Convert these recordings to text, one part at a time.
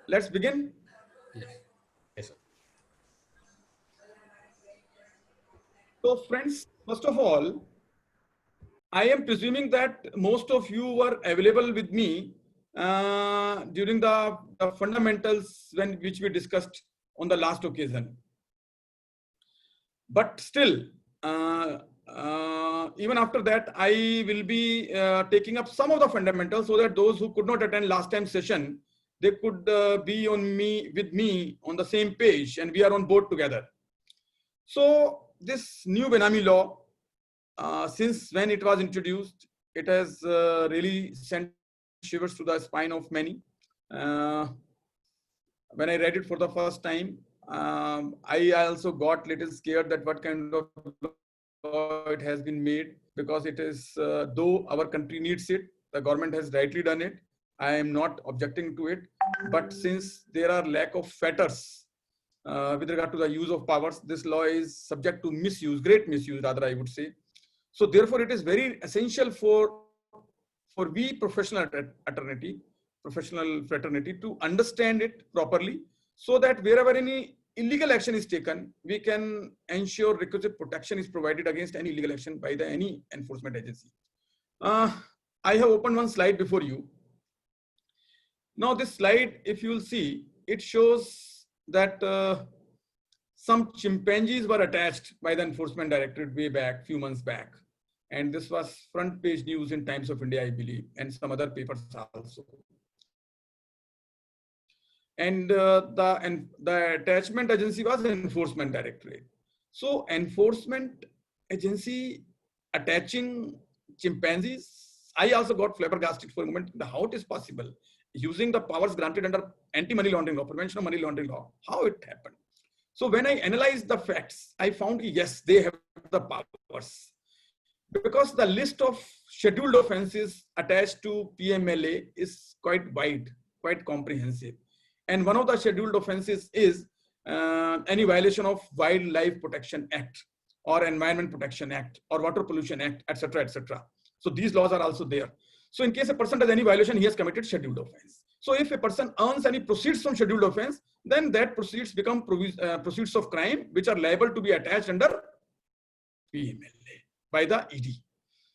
Let's begin. Yes. Yes, sir. So, friends, first of all, I am presuming that most of you were available with me during the fundamentals which we discussed on the last occasion. But still, even after that, I will be taking up some of the fundamentals so that those who could not attend last time's session, they could be with me on the same page, and we are on board together. So this new Benami law, since when it was introduced, it has really sent shivers to the spine of many. Uh, when I read it for the first time, I also got little scared that what kind of law it has been made, because it is, though our country needs it, the government has rightly done it. I am not objecting to it, but since there are lack of fetters with regard to the use of powers, this law is subject to misuse, great misuse, rather, I would say. So therefore, it is very essential for we professional fraternity to understand it properly, so that wherever any illegal action is taken, we can ensure requisite protection is provided against any illegal action by any enforcement agency. Uh, I have opened one slide before you. Now this slide, if you will see, it shows that some chimpanzees were attached by the enforcement directorate way back, few months back. And this was front page news in Times of India, I believe, and some other papers also. And the attachment agency was enforcement directorate. So enforcement agency attaching chimpanzees, I also got flabbergasted for a moment, how it is possible, using the powers granted under anti-money laundering law, prevention of money laundering law, how it happened. So when I analyzed the facts, I found, yes, they have the powers. Because the list of scheduled offenses attached to PMLA is quite wide, quite comprehensive. And one of the scheduled offenses is any violation of Wildlife Protection Act or Environment Protection Act or Water Pollution Act, etc., etc. So these laws are also there. So in case a person does any violation, he has committed scheduled offense. So if a person earns any proceeds from scheduled offense, then that proceeds become proceeds of crime, which are liable to be attached under PMLA by the ED.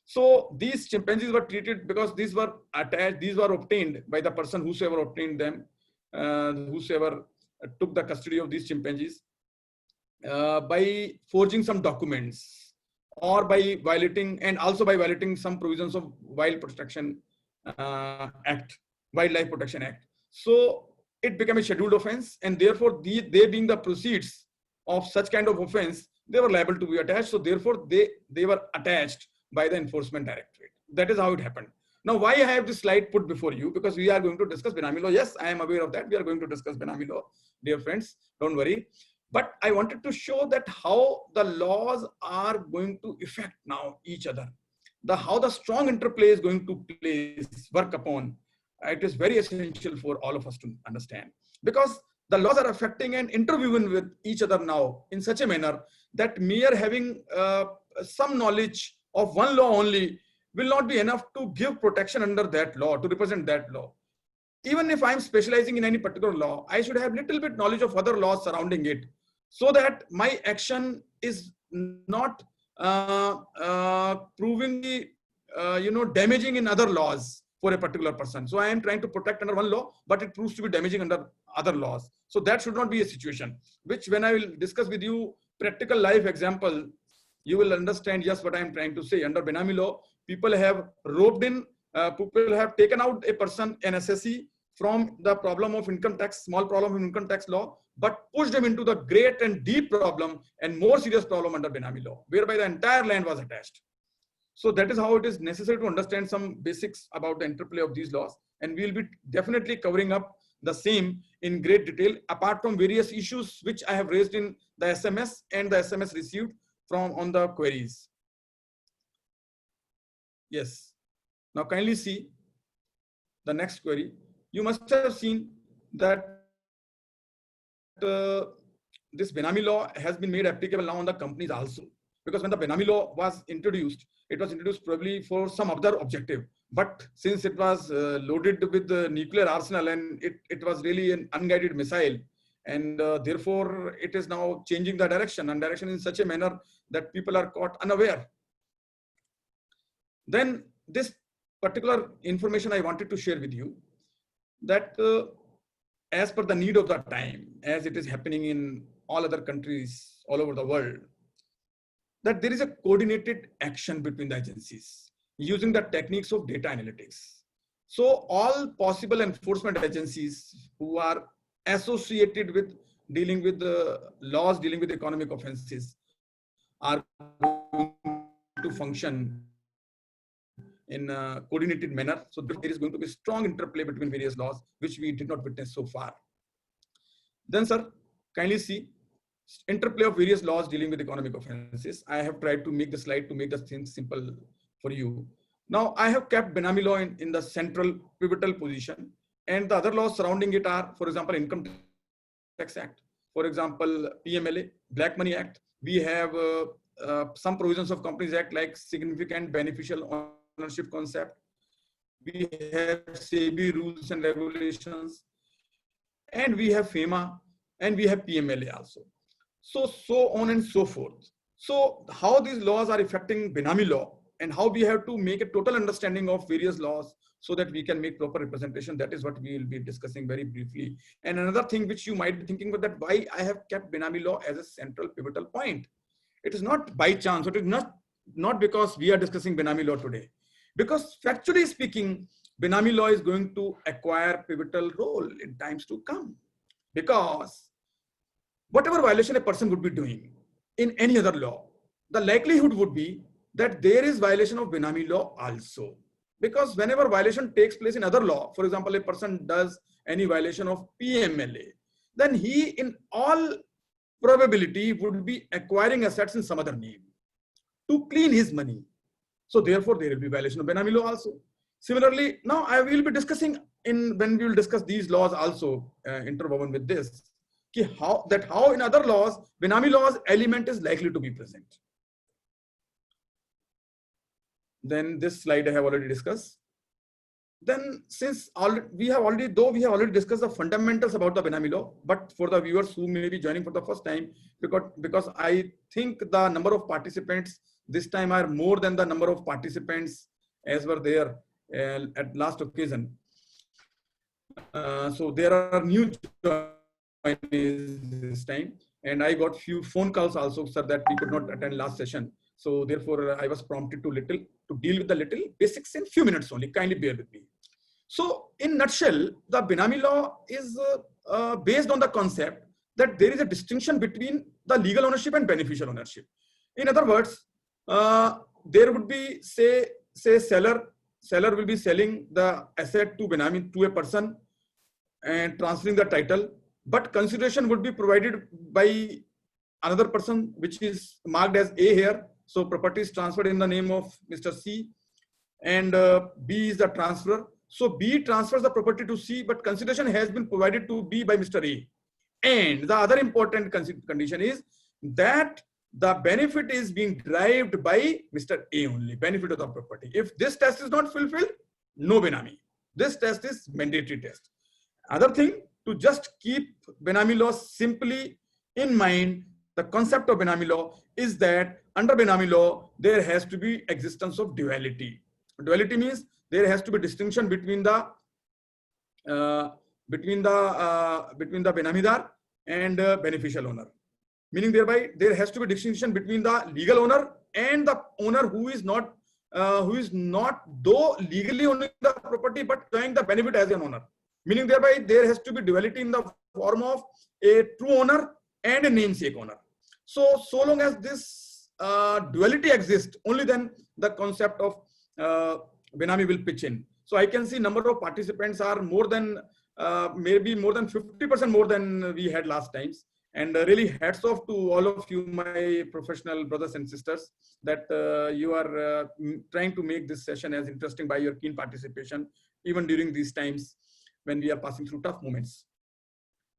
So these chimpanzees were treated, because these were attached, these were obtained by the person whosoever obtained them, whosoever took the custody of these chimpanzees, by forging some documents, or by violating, and also by violating some provisions of Wildlife Protection Act. So it became a scheduled offense, and therefore they being the proceeds of such kind of offense, they were liable to be attached. So therefore they were attached by the enforcement directorate. That is how it happened. Now, why I have this slide put before you? Because we are going to discuss Benami law. Yes, I am aware of that. We are going to discuss Benami law, dear friends. Don't worry. But I wanted to show that how the laws are going to affect now each other. How the strong interplay is going to work upon. It is very essential for all of us to understand. Because the laws are affecting and interviewing with each other now in such a manner that mere having some knowledge of one law only will not be enough to give protection under that law, to represent that law. Even if I'm specializing in any particular law, I should have little bit knowledge of other laws surrounding it, so that my action is not proving damaging in other laws for a particular person. So I am trying to protect under one law, but it proves to be damaging under other laws. So that should not be a situation, which when I will discuss with you practical life example, you will understand, yes, what I am trying to say. Under Benami law, people have people have taken out a person, an SSE, from the problem of income tax, small problem of income tax law, but pushed them into the great and deep problem and more serious problem under Benami law, whereby the entire land was attached. So that is how it is necessary to understand some basics about the interplay of these laws. And we will be definitely covering up the same in great detail, apart from various issues which I have raised in the SMS and the SMS received from on the queries. Yes. Now kindly see the next query. You must have seen that this Benami law has been made applicable now on the companies also. because when the Benami law was introduced, it was introduced probably for some other objective. But since it was loaded with the nuclear arsenal and it was really an unguided missile, and therefore it is now changing the direction and direction in such a manner that people are caught unaware. Then this particular information I wanted to share with you, that as per the need of the time, as it is happening in all other countries all over the world, that there is a coordinated action between the agencies using the techniques of data analytics. So all possible enforcement agencies who are associated with dealing with the laws, dealing with economic offenses, are going to function in a coordinated manner. So there is going to be strong interplay between various laws, which we did not witness so far. Then, sir, kindly see interplay of various laws dealing with economic offenses. I have tried to make the slide to make the things simple for you. Now, I have kept Benami law in the central pivotal position, and the other laws surrounding it are, for example, Income Tax Act, for example, PMLA, Black Money Act. We have some provisions of Companies Act like significant beneficial ownership concept. We have SEBI rules and regulations, and we have FEMA, and we have PMLA also. So on and so forth. So how these laws are affecting Benami law and how we have to make a total understanding of various laws so that we can make proper representation, that is what we will be discussing very briefly. And another thing which you might be thinking about, that why I have kept Benami law as a central pivotal point. It is not by chance, it is not because we are discussing Benami law today. Because factually speaking, Benami law is going to acquire pivotal role in times to come. Because whatever violation a person would be doing in any other law, the likelihood would be that there is violation of Benami law also. Because whenever violation takes place in other law, for example, a person does any violation of PMLA, then he in all probability would be acquiring assets in some other name to clean his money. So therefore, there will be violation of Benami law also. Similarly, now I will be discussing when we will discuss these laws also interwoven with this, how in other laws, Benami laws element is likely to be present. Then this slide I have already discussed. Then since we have already discussed the fundamentals about the Benami law, but for the viewers who may be joining for the first time, because I think the number of participants this time are more than the number of participants as were there at last occasion. So there are new joinees this time, and I got few phone calls also, sir, that we could not attend last session. So therefore, I was prompted to deal with the little basics in few minutes only. Kindly bear with me. So in nutshell, the Benami law is based on the concept that there is a distinction between the legal ownership and beneficial ownership. In other words, there would be say seller will be selling the asset to Benami to a person and transferring the title, but consideration would be provided by another person, which is marked as A here. So property is transferred in the name of Mr. C, and B is the transferor. So B transfers the property to C, but consideration has been provided to B by Mr. A. And the other important condition is that the benefit is being derived by Mr. A only, benefit of the property. If this test is not fulfilled, no Benami. This test is mandatory test. Other thing, to just keep Benami law simply in mind, the concept of Benami law is that under Benami law, there has to be existence of duality. Duality means there has to be distinction between the Benamidar and beneficial owner. Meaning thereby there has to be distinction between the legal owner and the owner who is not though legally owning the property but enjoying the benefit as an owner. Meaning thereby there has to be duality in the form of a true owner and a namesake owner. So long as this duality exists, only then the concept of Benami will pitch in. So I can see number of participants are more than maybe more than 50% more than we had last times. And really hats off to all of you, my professional brothers and sisters, that you are trying to make this session as interesting by your keen participation, even during these times when we are passing through tough moments.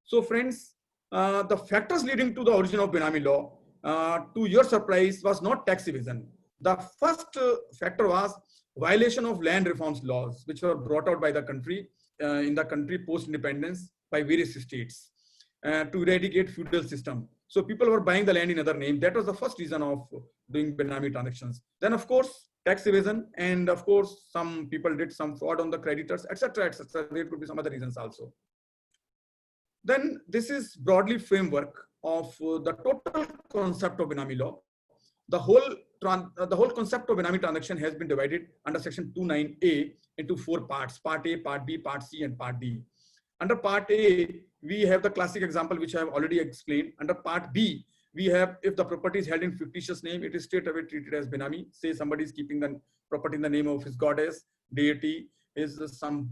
So friends, the factors leading to the origin of Benami law to your surprise, was not tax evasion. The first factor was violation of land reforms laws, which were brought out by the country in the country post-independence by various states to eradicate feudal system. So people were buying the land in other name. That was the first reason of doing Benami transactions. Then, of course, tax evasion, and of course, some people did some fraud on the creditors, etc., etc. There could be some other reasons also. Then this is broadly framework of the total concept of Benami law. The whole concept of Benami transaction has been divided under section 29A into 4 parts: Part A, Part B, Part C, and Part D. Under Part A, we have the classic example which I have already explained. Under Part B, we have if the property is held in fictitious name, it is straight away treated as Benami. Say somebody is keeping the property in the name of his goddess, deity, is some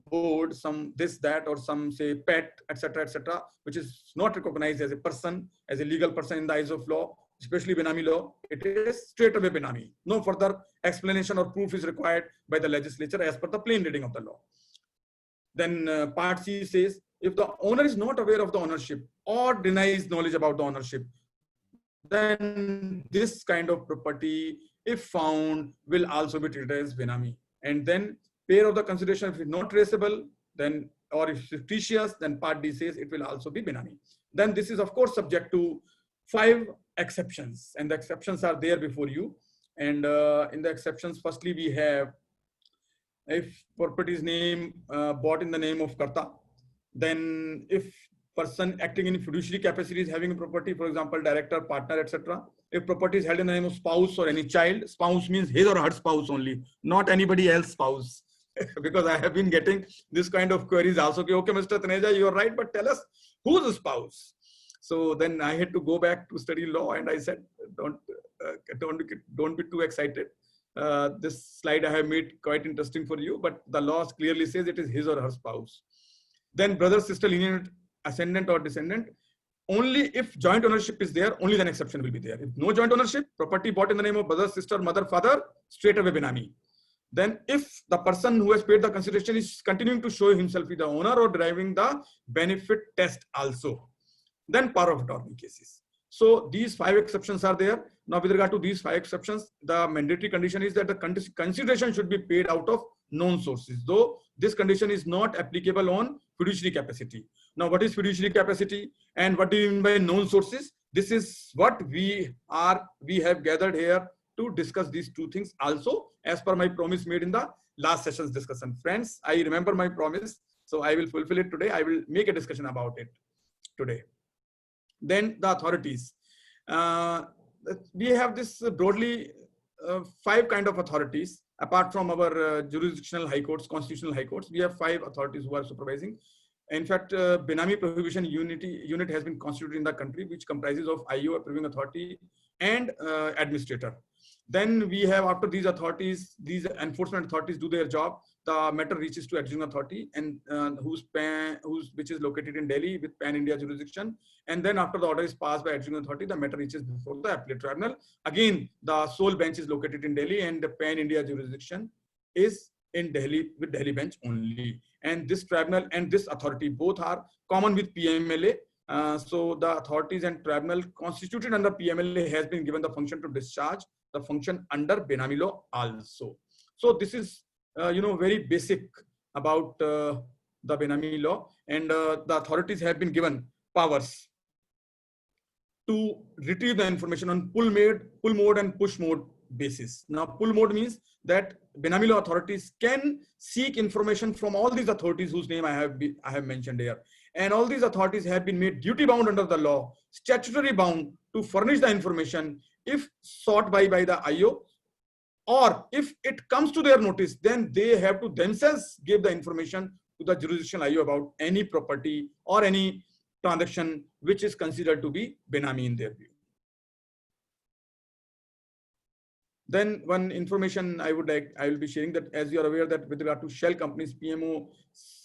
board, some this, that, or some say pet, etc., etc., which is not recognized as a person, as a legal person in the eyes of law, especially Benami law. It is straight away Benami. No further explanation or proof is required by the legislature as per the plain reading of the law. Then Part C says, if the owner is not aware of the ownership or denies knowledge about the ownership, then this kind of property, if found, will also be treated as Benami. And then pair of the consideration, if it's not traceable, then, or if fictitious, then Part D says it will also be Benami. Then this is of course subject to 5 exceptions, and the exceptions are there before you. And in the exceptions, firstly, we have if property is bought in the name of Karta, then if person acting in fiduciary capacity is having a property, for example, director, partner, etc. If property is held in the name of spouse or any child, spouse means his or her spouse only, not anybody else's spouse. Because I have been getting this kind of queries also. Okay, Mr. Taneja, you are right, but tell us who's the spouse. So then I had to go back to study law, and I said, don't be too excited. This slide I have made quite interesting for you, but the law clearly says it is his or her spouse. Then brother, sister, lineage, ascendant or descendant. Only if joint ownership is there, only then exception will be there. If no joint ownership, property bought in the name of brother, sister, mother, father, straight away Benami. Then if the person who has paid the consideration is continuing to show himself be the owner or deriving the benefit test also, then power of attorney cases. So these 5 exceptions are there. Now with regard to these 5 exceptions, the mandatory condition is that the consideration should be paid out of known sources, though this condition is not applicable on fiduciary capacity. Now what is fiduciary capacity and what do you mean by known sources? This is what we have gathered here to discuss these 2 things also, as per my promise made in the last session's discussion. Friends, I remember my promise, so I will fulfill it today. I will make a discussion about it today. Then the authorities. We have this broadly 5 kind of authorities. Apart from our jurisdictional high courts, constitutional high courts, we have 5 authorities who are supervising. In fact, Benami Prohibition Unit has been constituted in the country, which comprises of IO, approving authority, and administrator. Then we have, after these authorities, these enforcement authorities do their job, the matter reaches to executing authority, and which is located in Delhi with pan-India jurisdiction. And then after the order is passed by executing authority, the matter reaches before the appellate tribunal. Again, the sole bench is located in Delhi, and the pan-India jurisdiction is in Delhi with Delhi bench only. And this tribunal and this authority both are common with PMLA. So the authorities and tribunal constituted under PMLA has been given the function to discharge the function under Benami law also. So this is very basic about the Benami law, and the authorities have been given powers to retrieve the information on pull mode and push mode basis. Now pull mode means that Benami law authorities can seek information from all these authorities whose name I have mentioned here, and all these authorities have been made duty bound under the law, statutory bound to furnish the information if sought by the IO, or if it comes to their notice, then they have to themselves give the information to the jurisdictional IO about any property or any transaction which is considered to be Benami in their view. Then one information I will be sharing, that as you are aware that with regard to shell companies, PMO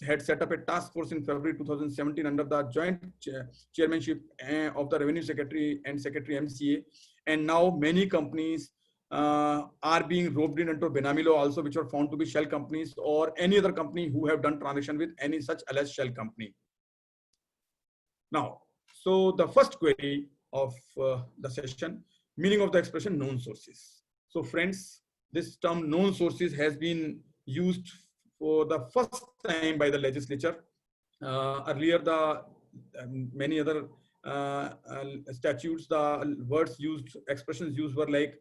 had set up a task force in February 2017 under the joint chairmanship of the Revenue Secretary and Secretary MCA. And now many companies are being roped in into Benami law also, which are found to be shell companies or any other company who have done transaction with any such alleged shell company. Now, so the first query, of the session, meaning of the expression known sources. So friends, this term known sources has been used for the first time by the legislature. Earlier, the many other statutes, the words used, expressions used were like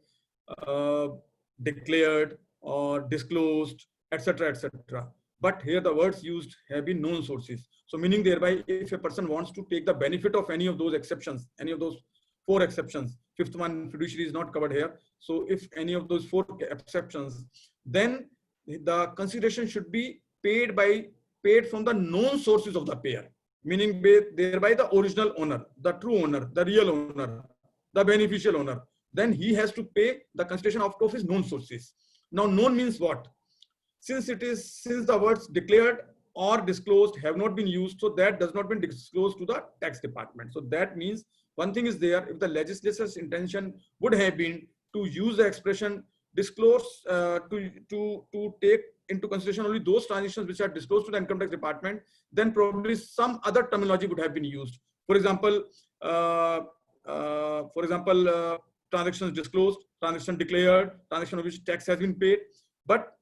declared or disclosed, etc., etc. But here the words used have been known sources. So meaning thereby, if a person wants to take the benefit of any of those exceptions, any of those 4 exceptions, fifth one, fiduciary, is not covered here. So if any of those 4 exceptions, then the consideration should be paid from the known sources of the payer, meaning thereby the original owner, the true owner, the real owner, the beneficial owner. Then he has to pay the consideration out of his known sources. Now, known means what? Since the words declared or disclosed have not been used, so that does not been disclosed to the tax department. So that means one thing is there: if the legislator's intention would have been to use the expression disclose to take into consideration only those transactions which are disclosed to the income tax department, then probably some other terminology would have been used. For example, transactions disclosed, transaction declared, transaction of which tax has been paid. But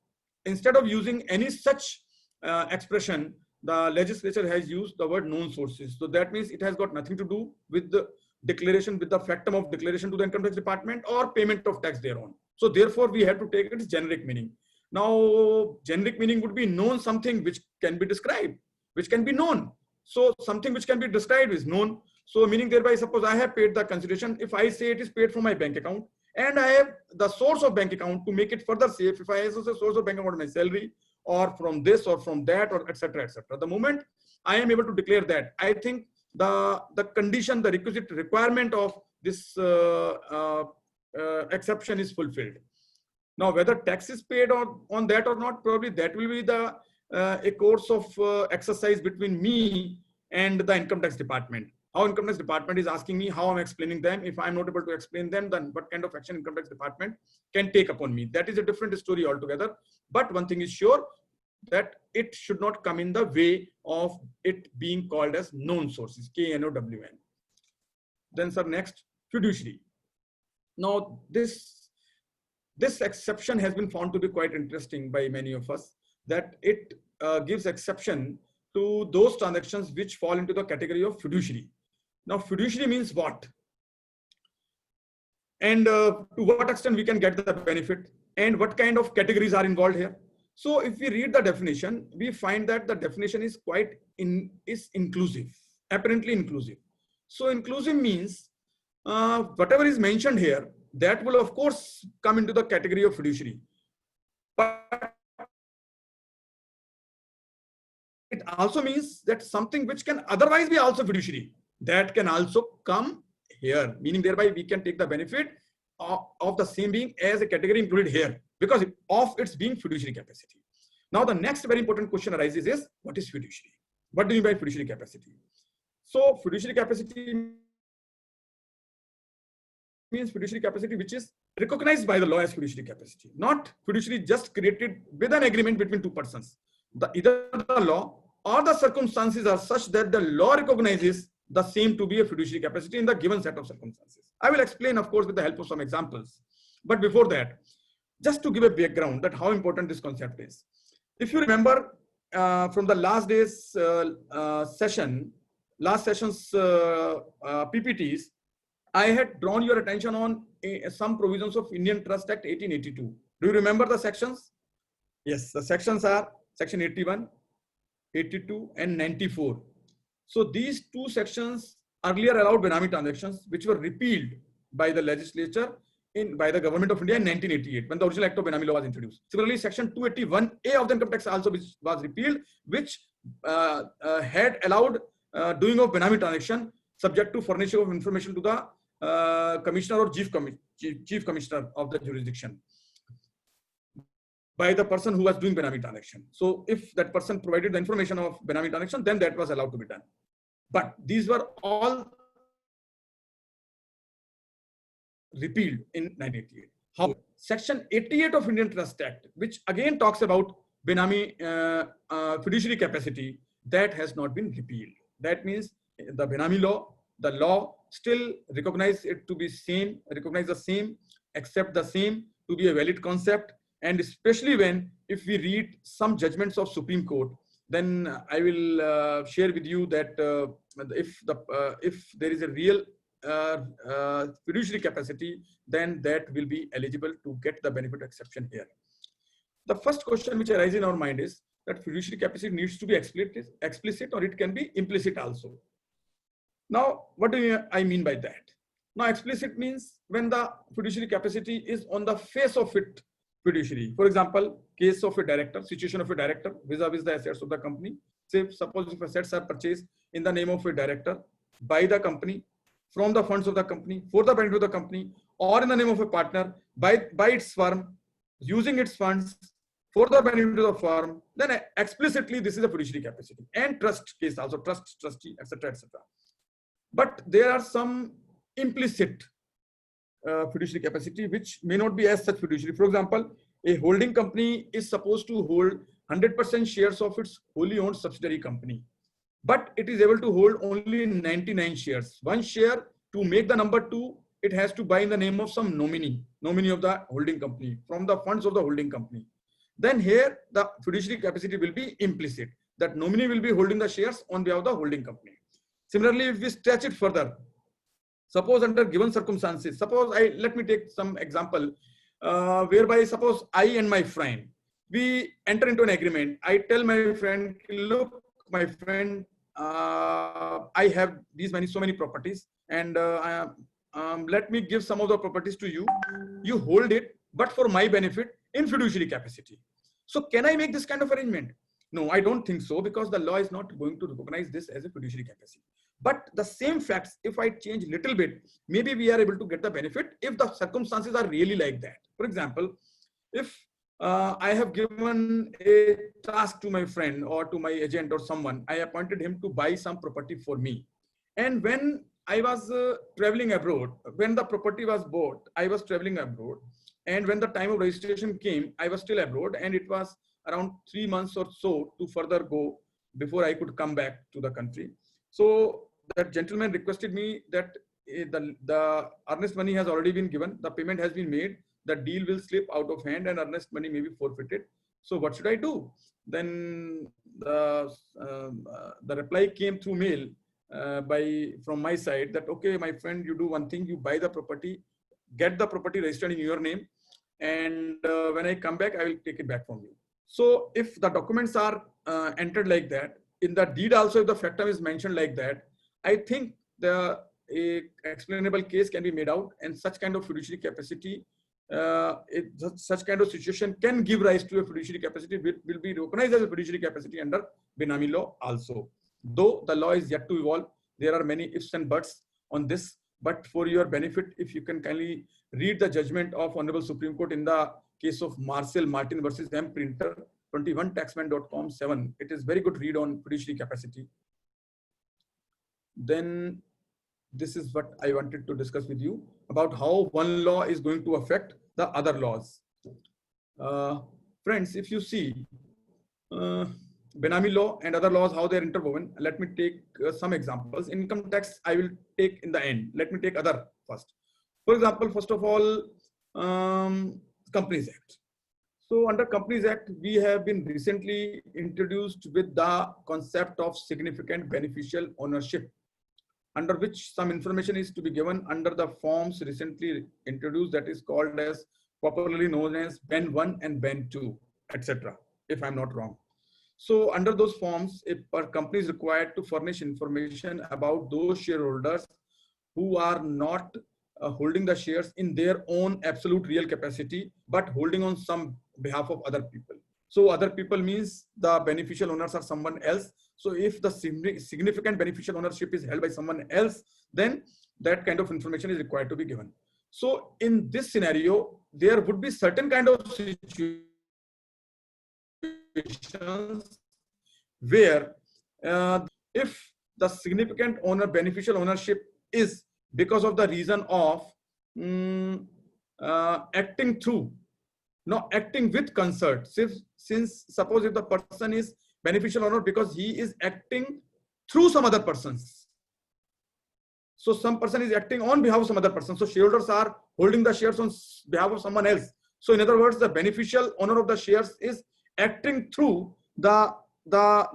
instead of using any such expression, the legislature has used the word known sources. So that means it has got nothing to do with the declaration, with the factum of declaration to the income tax department or payment of tax thereon. So therefore, we have to take its generic meaning. Now, generic meaning would be known something which can be described, which can be known. So something which can be described is known. So meaning thereby, suppose I have paid the consideration. If I say it is paid from my bank account, and I have the source of bank account to make it further safe, if I have a source of bank account, my salary, or from this or from that, or etc., etc. The moment I am able to declare that, I think the condition, the requisite requirement of this exception is fulfilled. Now, whether tax is paid on that or not, probably that will be the a course of exercise between me and the income tax department. How income tax department is asking me, how I'm explaining them. If I'm not able to explain them, then what kind of action income tax department can take upon me. That is a different story altogether. But one thing is sure, that it should not come in the way of it being called as known sources, KNOWN. Then sir, next, fiduciary. Now this exception has been found to be quite interesting by many of us, that it gives exception to those transactions which fall into the category of fiduciary. Now, fiduciary means what? And to what extent we can get the benefit, and what kind of categories are involved here. So if we read the definition, we find that the definition is inclusive, apparently inclusive. So inclusive means whatever is mentioned here, that will of course come into the category of fiduciary. But it also means that something which can otherwise be also fiduciary, that can also come here, meaning thereby we can take the benefit of the same being as a category included here because of its being fiduciary capacity. Now the next very important question arises is, what is fiduciary? What do you mean by fiduciary capacity? So fiduciary capacity means fiduciary capacity which is recognized by the law as fiduciary capacity, not fiduciary just created with an agreement between two persons. Either the law or the circumstances are such that the law recognizes the same to be a fiduciary capacity in the given set of circumstances. I will explain, of course, with the help of some examples. But before that, just to give a background that how important this concept is. If you remember from the last day's last session's PPTs, I had drawn your attention on some provisions of Indian Trust Act 1882. Do you remember the sections? Yes, the sections are section 81, 82 and 94. So these two sections earlier allowed Benami transactions, which were repealed by the legislature by the government of India in 1988 when the original act of Benami law was introduced. Similarly, section 281A of the income tax also was repealed, which had allowed doing of Benami transaction subject to furnishing of information to the commissioner or chief commissioner of the jurisdiction by the person who was doing Benami transaction. So if that person provided the information of Benami transaction, then that was allowed to be done. But these were all repealed in 1988. However, section 88 of Indian Trust Act, which again talks about Benami fiduciary capacity, that has not been repealed. That means the Benami law, the law still recognize the same, accept the same to be a valid concept. And especially when, if we read some judgments of Supreme Court, then I will share with you that if there is a real fiduciary capacity, then that will be eligible to get the benefit exception here. The first question which arises in our mind is that fiduciary capacity needs to be explicit or it can be implicit also. Now, what do I mean by that? Now, explicit means when the fiduciary capacity is on the face of it fiduciary. For example, case of a director, situation of a director vis-a-vis the assets of the company. Say, suppose if assets are purchased in the name of a director by the company, from the funds of the company, for the benefit of the company, or in the name of a partner by its firm, using its funds for the benefit of the firm, then explicitly this is a fiduciary capacity. And trust case also, trust, trustee, etc., etc. But there are some implicit fiduciary capacity which may not be as such fiduciary. For example, a holding company is supposed to hold 100% shares of its wholly owned subsidiary company, but it is able to hold only 99 shares. One share, to make the number 2, it has to buy in the name of some nominee of the holding company from the funds of the holding company. Then here the fiduciary capacity will be implicit, that nominee will be holding the shares on behalf of the holding company. Similarly, if we stretch it further, suppose under given circumstances, let me take some example whereby suppose I and my friend, we enter into an agreement. I tell my friend, look, my friend, I have so many properties, and let me give some of the properties to you. You hold it, but for my benefit in fiduciary capacity. So can I make this kind of arrangement? No, I don't think so, because the law is not going to recognize this as a fiduciary capacity. But the same facts, if I change little bit, maybe we are able to get the benefit if the circumstances are really like that. For example, if I have given a task to my friend or to my agent or someone, I appointed him to buy some property for me. And when I was traveling abroad, when the property was bought, I was traveling abroad. And when the time of registration came, I was still abroad, and it was around 3 months or so to further go before I could come back to the country. So that gentleman requested me that the earnest money has already been given, the payment has been made, the deal will slip out of hand and earnest money may be forfeited. So what should I do? Then the reply came through mail from my side that, okay, my friend, you do one thing, you buy the property, get the property registered in your name, and when I come back, I will take it back from you. So if the documents are entered like that, in the deed also, if the factum is mentioned like that, I think a explainable case can be made out, and such kind of fiduciary capacity, such kind of situation can give rise to a fiduciary capacity, will be recognized as a fiduciary capacity under Benami law also. Though the law is yet to evolve, there are many ifs and buts on this. But for your benefit, if you can kindly read the judgment of Honorable Supreme Court in the case of Marcel Martin versus M Printer, 21taxman.com 7. It is very good read on fiduciary capacity. Then this is what I wanted to discuss with you about how one law is going to affect the other laws. Friends, if you see Benami law and other laws, how they are interwoven, let me take some examples. Income tax, I will take in the end. Let me take other first. For example, first of all, Companies Act. So under Companies Act, we have been recently introduced with the concept of significant beneficial ownership, under which some information is to be given under the forms recently introduced, that is called as, popularly known as Ben 1 and Ben 2, etc., if I'm not wrong. So under those forms, a company is required to furnish information about those shareholders who are not holding the shares in their own absolute real capacity, but holding on some behalf of other people. So other people means the beneficial owners are someone else. So if the significant beneficial ownership is held by someone else, then that kind of information is required to be given. So in this scenario, there would be certain kind of situations where if the significant beneficial ownership is because of the reason of acting with concert. Since suppose if the person is beneficial owner because he is acting through some other persons. So some person is acting on behalf of some other person. So shareholders are holding the shares on behalf of someone else. So in other words, the beneficial owner of the shares is acting through the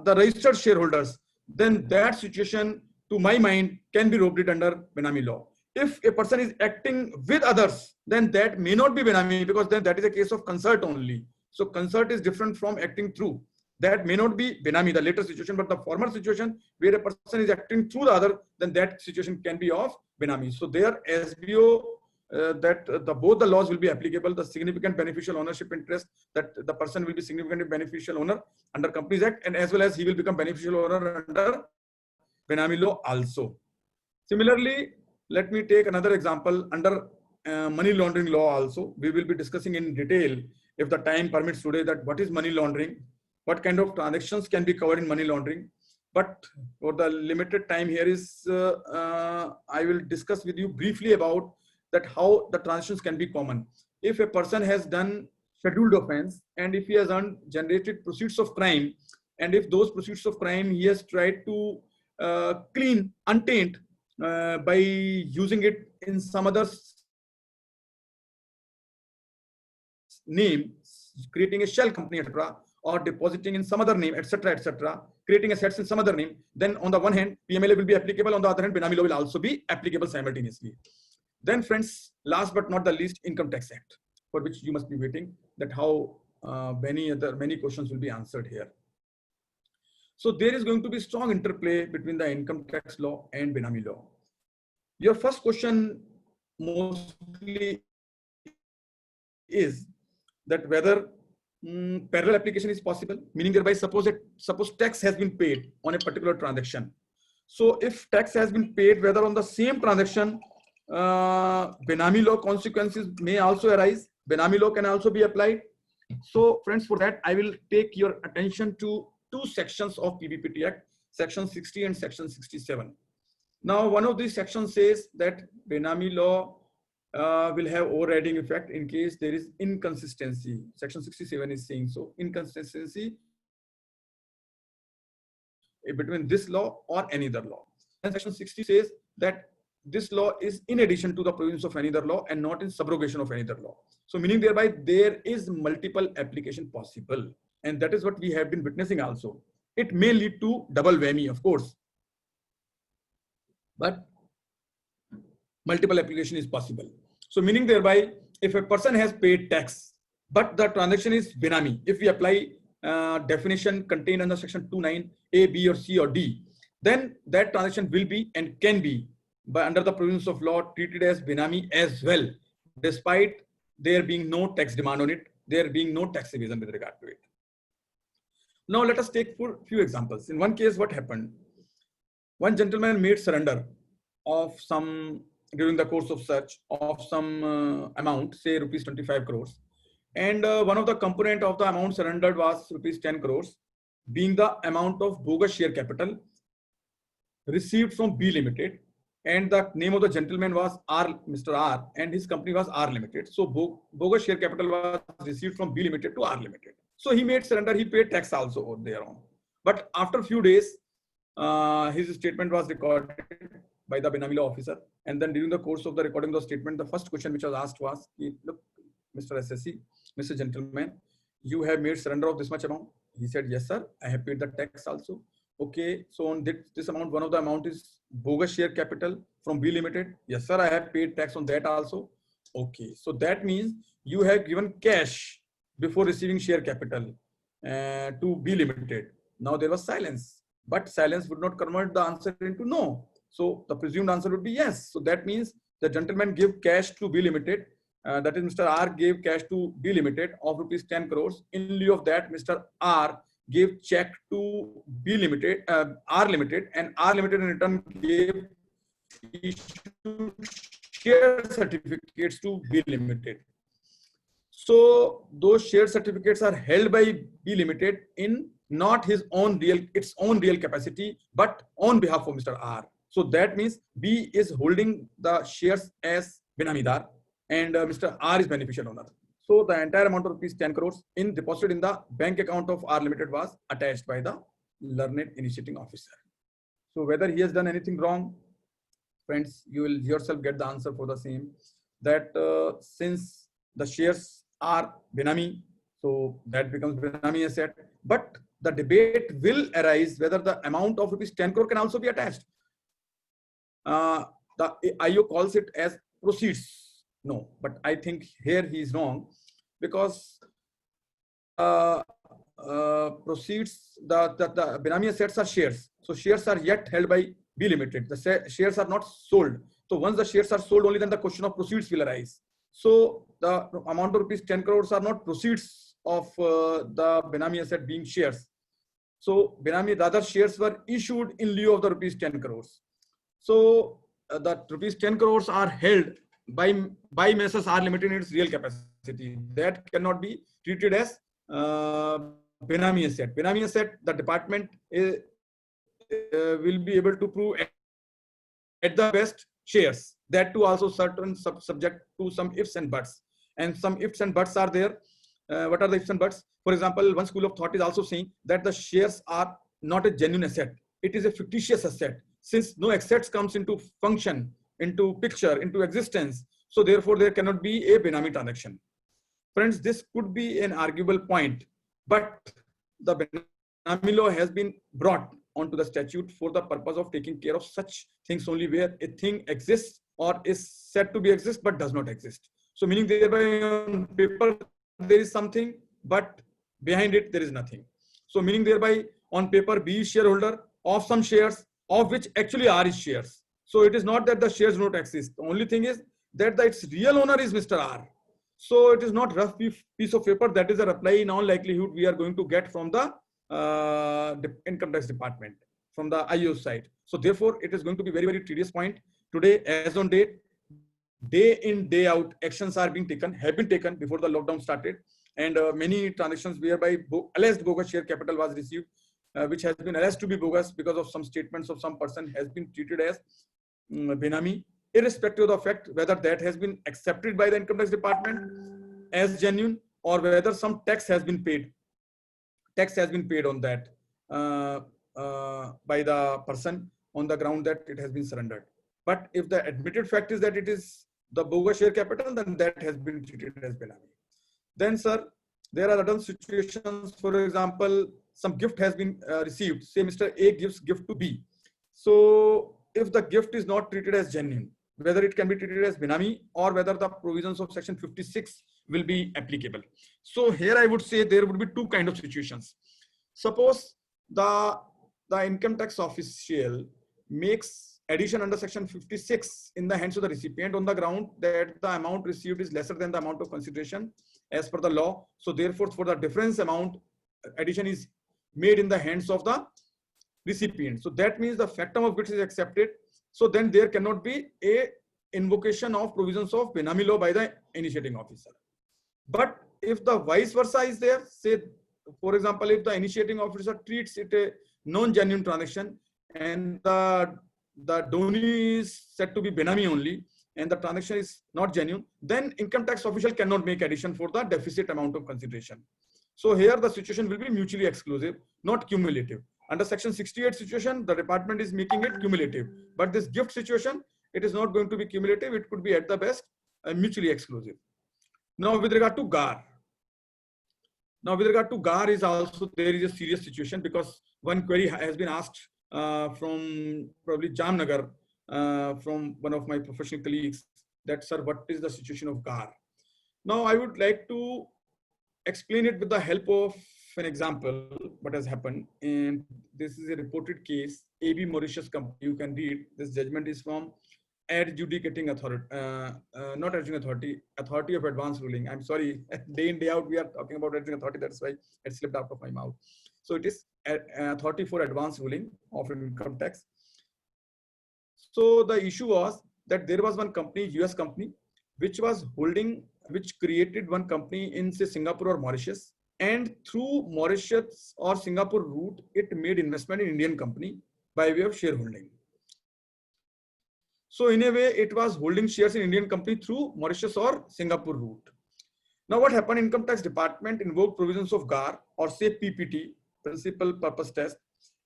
registered shareholders. Then that situation, to my mind, can be roped under Benami law. If a person is acting with others, then that may not be Benami, because then that is a case of concert only. So concert is different from acting through. That may not be Benami, the later situation, but the former situation where a person is acting through the other, then that situation can be of Benami. So there, SBO, both the laws will be applicable. The significant beneficial ownership interest, that the person will be significantly beneficial owner under Companies Act, and as well as he will become beneficial owner under Benami law also. Similarly, let me take another example under money laundering law also. We will be discussing in detail, if the time permits today, that what is money laundering, what kind of transactions can be covered in money laundering. But for the limited time here is, I will discuss with you briefly about that how the transactions can be common. If a person has done scheduled offense, and if he has generated proceeds of crime, and if those proceeds of crime he has tried to clean, untaint by using it in some other's name, creating a shell company, etc., or depositing in some other name, etc., etc., creating assets in some other name, then on the one hand, PMLA will be applicable, on the other hand, Benami law will also be applicable simultaneously. Then friends, last but not the least, Income Tax Act, for which you must be waiting, that how many questions will be answered here. So there is going to be strong interplay between the income tax law and Benami law. Your first question mostly is that whether parallel application is possible, meaning thereby suppose tax has been paid on a particular transaction. So if tax has been paid, whether on the same transaction, Benami law consequences may also arise. Benami law can also be applied. So friends, for that, I will take your attention to two sections of PBPT Act, section 60 and section 67. Now, one of these sections says that Benami law will have overriding effect in case there is inconsistency. Section 67 is saying so, inconsistency between this law or any other law. And section 60 says that this law is in addition to the provisions of any other law and not in subrogation of any other law. So meaning thereby there is multiple application possible. And that is what we have been witnessing also. It may lead to double whammy, of course, but multiple application is possible. So meaning thereby, if a person has paid tax, but the transaction is Benami, if we apply definition contained under section 29 A, B, or C, or D, then that transaction will be and can be, by under the provisions of law, treated as Benami as well, despite there being no tax demand on it, there being no tax evasion with regard to it. Now let us take for few examples. In one case, what happened? One gentleman made surrender of some, during the course of search, of some amount, say rupees 25 crores. And one of the component of the amount surrendered was rupees 10 crores, being the amount of bogus share capital received from B Limited. And the name of the gentleman was Mr. R, and his company was R Limited. So bogus share capital was received from B Limited to R Limited. So he made surrender, he paid tax also over thereon. But after a few days, his statement was recorded by the Benami law officer. And then during the course of the recording of the statement, the first question which was asked was, look, Mr. SSC, Mr. Gentleman, you have made surrender of this much amount? He said, yes, sir, I have paid the tax also. Okay, so on this amount, one of the amount is bogus share capital from B Limited. Yes, sir, I have paid tax on that also. Okay, so that means you have given cash before receiving share capital to B Limited. Now there was silence, but silence would not convert the answer into no. So the presumed answer would be yes. So that means the gentleman gave cash to B Limited. That is, Mr. R gave cash to B Limited of rupees 10 crores. In lieu of that, Mr. R gave check to B Limited, R Limited, and R Limited in return gave issued share certificates to B Limited. So those share certificates are held by B Limited in not its own real capacity, but on behalf of Mr. R. So that means B is holding the shares as Benamidar, and Mr. R is beneficial owner. So the entire amount of rupees 10 crores deposited in the bank account of R Limited was attached by the learned initiating officer. So whether he has done anything wrong, friends, you will yourself get the answer for the same. That since the shares are Benami, so that becomes Benami asset. But the debate will arise whether the amount of rupees 10 crore can also be attached. The IO calls it as proceeds. No, but I think here he is wrong, because proceeds, the Benami assets are shares. So shares are yet held by B Limited. The shares are not sold. So once the shares are sold, only then the question of proceeds will arise. So the amount of rupees 10 crores are not proceeds of the Benami asset being shares. So Benami, rather shares were issued in lieu of the rupees 10 crores. So the rupees 10 crores are held by Messrs R Limited in its real capacity. That cannot be treated as Benami asset. Benami asset, the department will be able to prove at the best shares. That too also certain subject to some ifs and buts. And some ifs and buts are there. What are the ifs and buts? For example, one school of thought is also saying that the shares are not a genuine asset. It is a fictitious asset. Since no assets comes into function, into picture, into existence, so therefore there cannot be a Benami transaction. Friends, this could be an arguable point, but the Benami law has been brought onto the statute for the purpose of taking care of such things only where a thing exists or is said to be exist but does not exist. So meaning thereby on paper there is something, but behind it there is nothing. So meaning thereby on paper B is shareholder of some shares of which actually R is shares. So it is not that the shares do not exist. The only thing is that its real owner is Mr. R. So it is not rough piece of paper. That is a reply in all likelihood we are going to get from the income tax department, from the IO side. So therefore it is going to be very, very tedious point. Today, as on date, day in, day out, actions are being taken, have been taken before the lockdown started. And many transactions whereby alleged bogus share capital was received, which has been alleged to be bogus because of some statements of some person, has been treated as Benami, irrespective of the fact whether that has been accepted by the income tax department as genuine or whether some tax has been paid. Tax has been paid on that by the person on the ground that it has been surrendered. But if the admitted fact is that it is the bogus share capital, then that has been treated as Benami. Then, sir, there are other situations. For example, some gift has been received. Say Mr. A gives gift to B. So if the gift is not treated as genuine, whether it can be treated as Benami or whether the provisions of section 56 will be applicable. So here I would say there would be two kinds of situations. Suppose the income tax official makes addition under section 56 in the hands of the recipient on the ground that the amount received is lesser than the amount of consideration as per the law. So therefore, for the difference amount, addition is made in the hands of the recipient. So that means the factum of goods is accepted. So then there cannot be a invocation of provisions of Benami law by the initiating officer. But if the vice versa is there, say, for example, if the initiating officer treats it a non-genuine transaction and the donee is said to be Benami only and the transaction is not genuine, then income tax official cannot make addition for the deficit amount of consideration. So here the situation will be mutually exclusive, not cumulative. Under section 68 situation, the department is making it cumulative. But this gift situation, it is not going to be cumulative. It could be at the best mutually exclusive. Now with regard to GAR. Now with regard to GAR is also, there is a serious situation because one query has been asked from probably Jamnagar, from one of my professional colleagues, that sir, what is the situation of GAR? Now I would like to explain it with the help of an example what has happened. And this is a reported case, AB Mauritius Company. You can read this judgment is from adjudicating authority, not adjudicating authority, authority of advance ruling. I'm sorry, day in day out we are talking about adjudicating authority, that's why it slipped out of my mouth. So it is authority for advance ruling of income tax. So the issue was that there was one company, US company, which was holding, which created one company in say Singapore or Mauritius, and through Mauritius or Singapore route, it made investment in Indian company by way of shareholding. So in a way, it was holding shares in Indian company through Mauritius or Singapore route. Now what happened? Income tax department invoked provisions of GAR or say PPT, principal purpose test,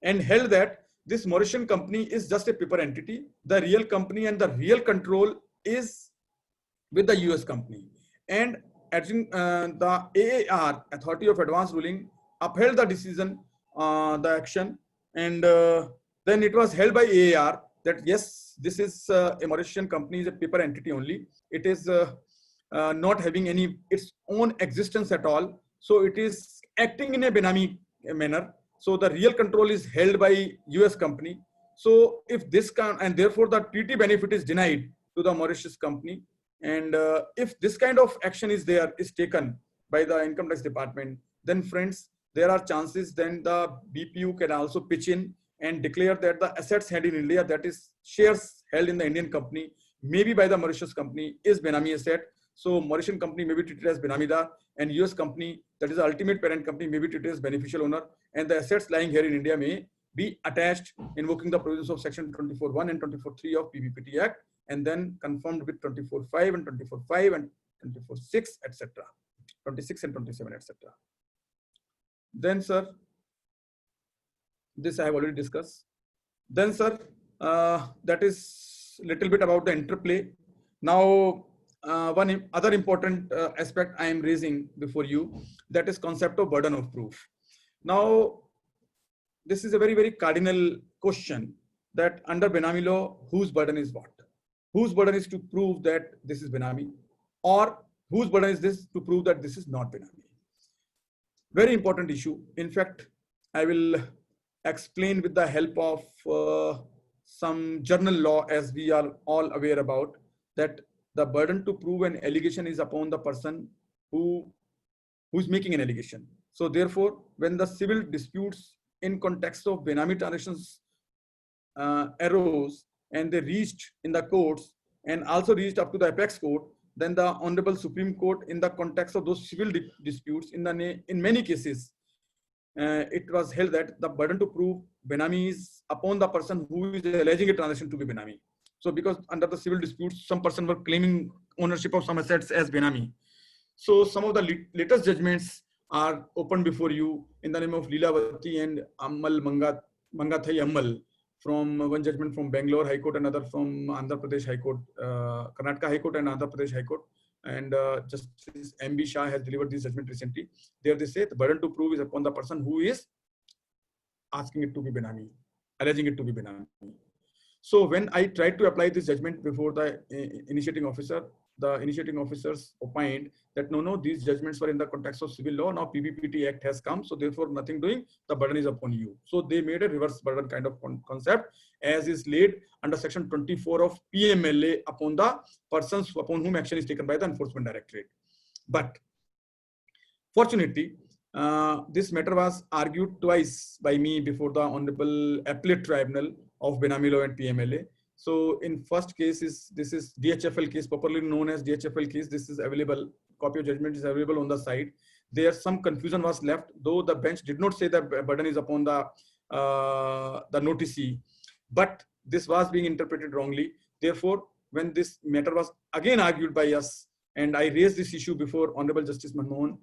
and held that this Mauritian company is just a paper entity. The real company and the real control is with the US company. And the AAR, Authority of Advanced Ruling, upheld the decision, the action, and then it was held by AAR that yes, this is a Mauritian company, is a paper entity only. It is not having any its own existence at all. So it is acting in a Benami manner. So the real control is held by US company. So if this can, and therefore the treaty benefit is denied to the Mauritius company. And if this kind of action is taken by the income tax department, then friends, there are chances then the BPU can also pitch in and declare that the assets held in India, that is shares held in the Indian company, maybe by the Mauritius company, is Benami asset. So Mauritian company may be treated as Benamida, and US company, that is the ultimate parent company, may be treated as beneficial owner, and the assets lying here in India may be attached, invoking the provisions of section 24.1 and 24.3 of PBPT Act, and then confirmed with 24.5 and 24.5 and 24.6, etc. 26 and 27, etc. Then, sir, this I have already discussed. Then, sir, that is little bit about the interplay. Now, one other important aspect I am raising before you, that is concept of burden of proof. Now, this is a very, very cardinal question, that under Benami law, whose burden is what? Whose burden is to prove that this is Benami, or whose burden is this to prove that this is not Benami? Very important issue. In fact, I will explain with the help of some journal law, as we are all aware about, that the burden to prove an allegation is upon the person who's making an allegation. So therefore, when the civil disputes in context of Benami transactions arose, and they reached in the courts and also reached up to the apex court, then the Honorable Supreme Court, in the context of those civil disputes, in many cases, it was held that the burden to prove Benami is upon the person who is alleging a transaction to be Benami. So because under the civil disputes, some person were claiming ownership of some assets as Benami. So some of the latest judgments are open before you in the name of Leelavati and Ammal Mangathai Ammal, from one judgment from Bangalore High Court, another from Andhra Pradesh High Court, Karnataka High Court and Andhra Pradesh High Court. And Justice M.B. Shah has delivered this judgment recently. There they say the burden to prove is upon the person who is asking it to be Benami, alleging it to be Benami. So when I tried to apply this judgment before the initiating officer, the initiating officers opined that no, these judgments were in the context of civil law. Now PBPT Act has come, so therefore nothing doing, the burden is upon you. So they made a reverse burden kind of concept, as is laid under section 24 of PMLA upon the persons upon whom action is taken by the Enforcement Directorate. But fortunately, this matter was argued twice by me before the Honorable Appellate Tribunal of Benami Law and PMLA. So in first case this is DHFL case, popularly known as DHFL case. This is available, copy of judgment is available on the site. There some confusion was left, though the bench did not say that burden is upon the noticee, but this was being interpreted wrongly. Therefore, when this matter was again argued by us, and I raised this issue before Honorable Justice Manmohan,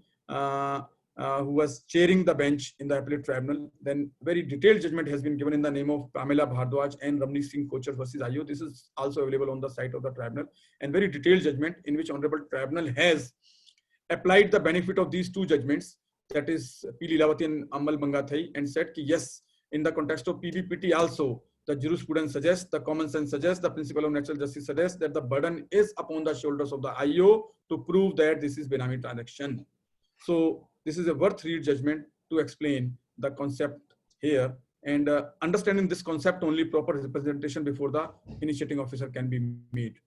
who was chairing the bench in the appellate tribunal, then very detailed judgment has been given in the name of Pamela Bhardwaj and Ramneet Singh Kochar versus IO. This is also available on the site of the tribunal, and very detailed judgment in which Honorable Tribunal has applied the benefit of these two judgments, that is P. Leelavati and Ammal Mangathai, and said that yes, in the context of PBPT also, the jurisprudence suggests, the common sense suggests, the principle of natural justice suggests that the burden is upon the shoulders of the IO to prove that this is Benami transaction. So this is a worth read judgment to explain the concept here, and understanding this concept only proper representation before the initiating officer can be made.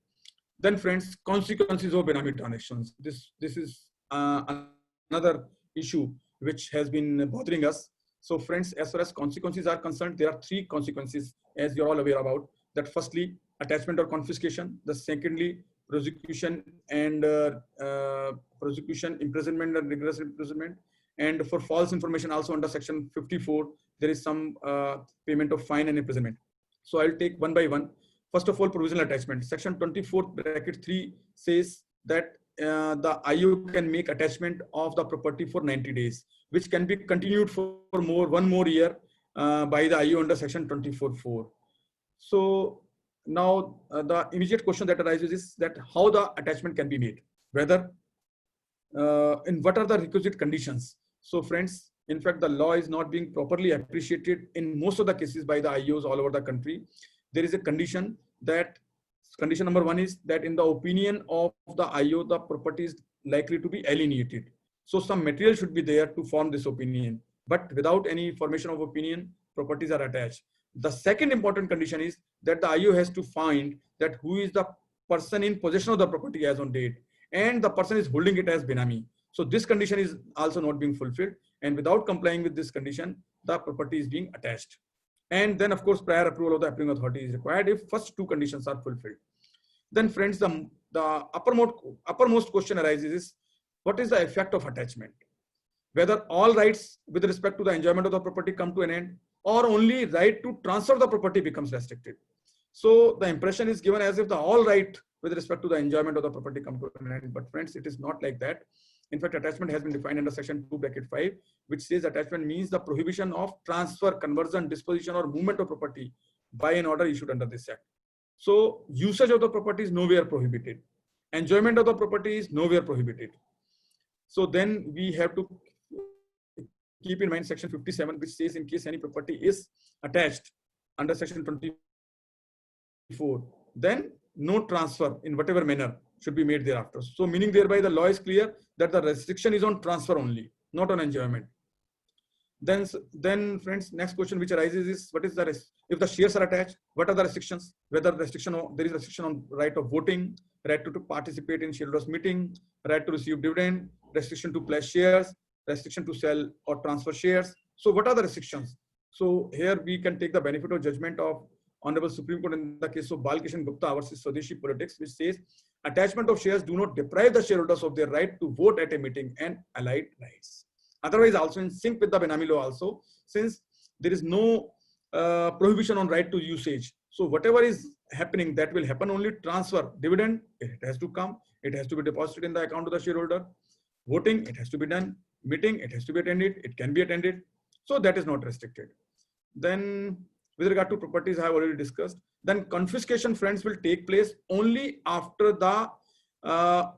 Then friends, consequences of Benami transactions. This is another issue which has been bothering us. So friends, as far as consequences are concerned, there are three consequences, as you're all aware about. That firstly, attachment or confiscation. The secondly, prosecution and imprisonment and rigorous imprisonment. And for false information, also under section 54, there is some payment of fine and imprisonment. So I'll take one by one. First of all, provisional attachment. Section 24(3) says that the IO can make attachment of the property for 90 days, which can be continued for one more year by the IO under section 24(4). So now the immediate question that arises is that how the attachment can be made, whether in what are the requisite conditions. So friends, in fact, the law is not being properly appreciated in most of the cases by the IOs all over the country. There is a condition that condition number one is that in the opinion of the IO, the property is likely to be alienated. So some material should be there to form this opinion, but without any formation of opinion, properties are attached. The second important condition is that the IO has to find that who is the person in possession of the property as on date, and the person is holding it as Benami. So this condition is also not being fulfilled, and without complying with this condition, the property is being attached. And then of course, prior approval of the approving authority is required if first two conditions are fulfilled. Then friends, the uppermost question arises is, what is the effect of attachment? Whether all rights with respect to the enjoyment of the property come to an end, or only right to transfer the property becomes restricted. So the impression is given as if the all right with respect to the enjoyment of the property come to an end. But friends, it is not like that. In fact, attachment has been defined under section 2(5), which says attachment means the prohibition of transfer, conversion, disposition, or movement of property by an order issued under this act. So usage of the property is nowhere prohibited. Enjoyment of the property is nowhere prohibited. So then we have to keep in mind section 57, which says in case any property is attached under section 24, then no transfer in whatever manner should be made thereafter. So meaning thereby the law is clear that the restriction is on transfer only, not on enjoyment. Then friends, next question which arises is, what is the if the shares are attached, what are the restrictions? Whether restriction there is restriction on right of voting, right to participate in shareholders meeting, right to receive dividend, restriction to pledge shares, restriction to sell or transfer shares. So what are the restrictions? So here we can take the benefit of judgment of Honorable Supreme Court in the case of Balkishan Gupta versus Swadeshi Politics, which says attachment of shares do not deprive the shareholders of their right to vote at a meeting and allied rights. Otherwise, also in sync with the Benami law also, since there is no prohibition on right to usage. So whatever is happening, that will happen only. Transfer, dividend, it has to come. It has to be deposited in the account of the shareholder. Voting, it has to be done. Meeting, it has to be attended. It can be attended. So that is not restricted. Then with regard to properties, I have already discussed. Then confiscation, friends, will take place only after the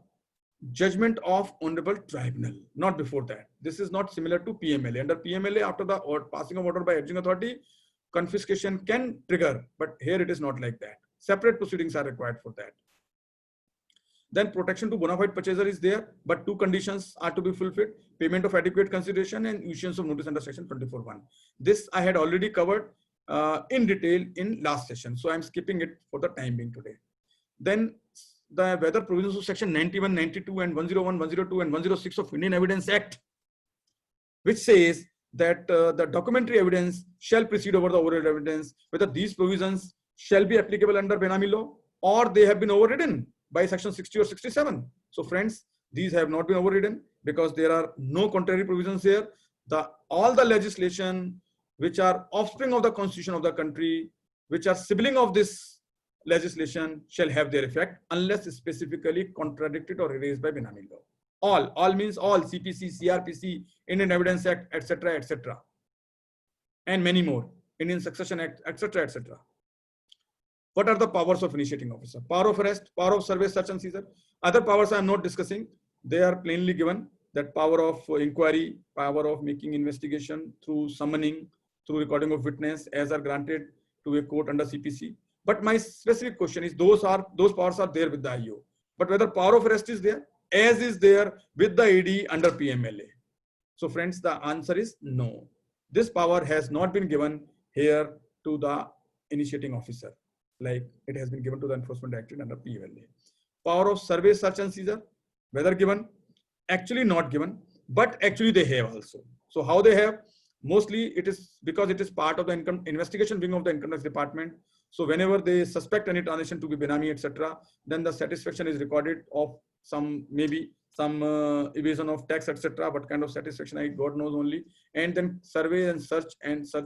judgment of honorable tribunal, not before that. This is not similar to PMLA. Under PMLA, after the passing of order by adjudging authority, confiscation can trigger, but here it is not like that. Separate proceedings are required for that. Then protection to bona fide purchaser is there, but two conditions are to be fulfilled: payment of adequate consideration and issuance of notice under section 24(1). This I had already covered in detail in last session, so I'm skipping it for the time being today. Then the whether provisions of section 91, 92, and 101, 102, and 106 of Indian Evidence Act, which says that the documentary evidence shall precede over the oral evidence, whether these provisions shall be applicable under Benami law or they have been overridden by section 60 or 67. So friends, these have not been overridden because there are no contrary provisions here. All the legislation which are offspring of the constitution of the country, which are sibling of this legislation, shall have their effect unless specifically contradicted or erased by Benami law. All means all: CPC, CRPC, Indian Evidence Act, etc., etc., and many more, Indian Succession Act, etc., etc. What are the powers of initiating officer? Power of arrest, power of survey, search and seizure. Other powers I am not discussing. They are plainly given. That power of inquiry, power of making investigation through summoning, through recording of witness, as are granted to a court under CPC. But my specific question is, those powers are there with the IO. But whether power of arrest is there, as is there with the AD under PMLA. So friends, the answer is no. This power has not been given here to the initiating officer, like it has been given to the Enforcement Directorate under PMLA. Power of survey, search and seizure, whether given, actually not given, but actually they have also. So how they have? Mostly it is because it is part of the investigation wing of the Income Tax Department. So whenever they suspect any transaction to be Benami, etc., then the satisfaction is recorded of maybe some evasion of tax, etc. What kind of satisfaction, God knows only. And then survey and search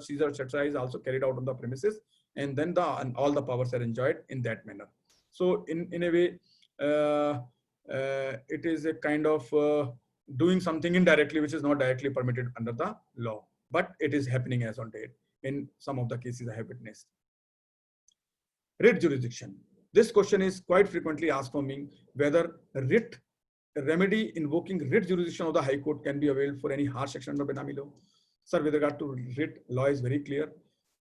seizure, etc., is also carried out on the premises, and then all the powers are enjoyed in that manner. So in a way, it is a kind of doing something indirectly which is not directly permitted under the law, but it is happening as on date. in some of the cases I have witnessed. Writ jurisdiction. This question is quite frequently asked for me, whether writ remedy invoking writ jurisdiction of the High Court can be availed for any harsh action under Benami law. Sir, with regard to writ, law is very clear.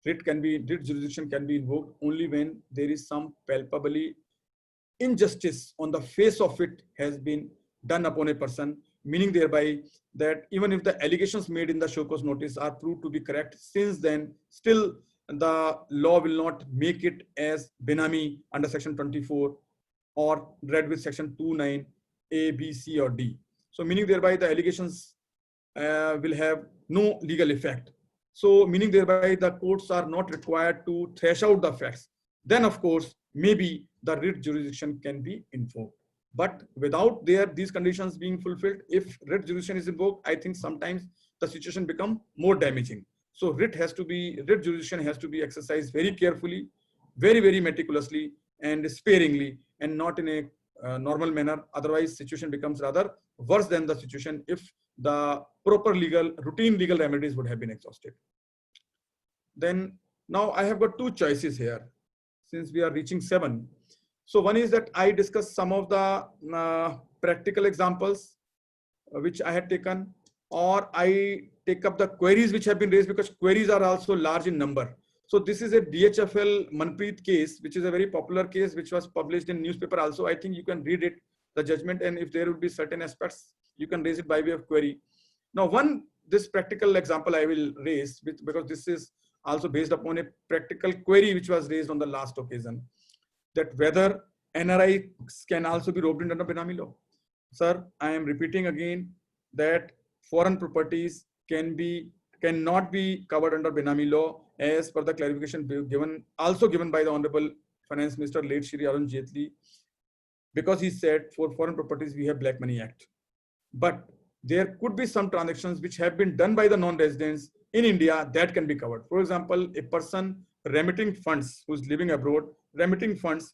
Writ jurisdiction can be invoked only when there is some palpably injustice on the face of it has been done upon a person, meaning thereby that even if the allegations made in the show cause notice are proved to be correct, since then still the law will not make it as Benami under section 24 or read with section 29 A, B, C or D. So meaning thereby the allegations will have no legal effect. So meaning thereby the courts are not required to thresh out the facts. Then of course, maybe the writ jurisdiction can be invoked. But without these conditions being fulfilled, if writ jurisdiction is invoked, I think sometimes the situation become more damaging. So writ jurisdiction has to be exercised very carefully, very, very meticulously and sparingly, and not in a normal manner. Otherwise, situation becomes rather worse than the situation if the proper routine legal remedies would have been exhausted. Then now I have got two choices here, since we are reaching 7. So one is that I discuss some of the practical examples which I had taken, or I take up the queries which have been raised, because queries are also large in number. So this is a DHFL Manpreet case, which is a very popular case, which was published in newspaper also. I think you can read it, the judgment, and if there would be certain aspects, you can raise it by way of query. Now, this practical example I will raise, because this is also based upon a practical query which was raised on the last occasion, that whether NRIs can also be roped in under Benami law. Sir, I am repeating again that foreign properties cannot be covered under Benami law, as per the clarification given by the Honorable Finance Minister late Shri Arun Jaitley, because he said for foreign properties we have Black Money Act. But there could be some transactions which have been done by the non-residents in India that can be covered. For example, a person remitting funds who is living abroad, remitting funds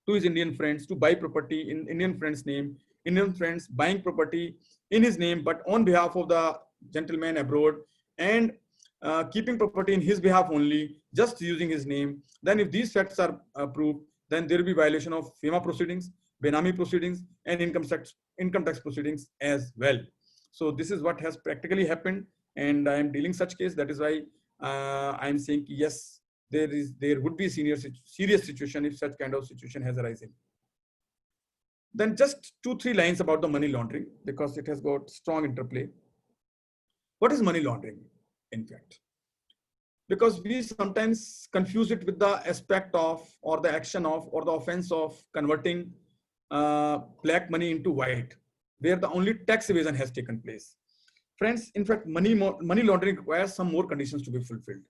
to his Indian friends to buy property in Indian friend's name, Indian friends buying property in his name, but on behalf of the gentleman abroad, and keeping property in his behalf only, just using his name. Then if these facts are proved, then there will be violation of FEMA proceedings, Benami proceedings, and income tax proceedings as well. So this is what has practically happened, and I am dealing such case. That is why I am saying yes, there would be serious situation if such kind of situation has arisen. Then just 2-3 lines about the money laundering, because it has got strong interplay. What is money laundering, in fact? Because we sometimes confuse it with the aspect of, or the action of, or the offense of converting black money into white, where the only tax evasion has taken place. Friends, in fact, money laundering requires some more conditions to be fulfilled.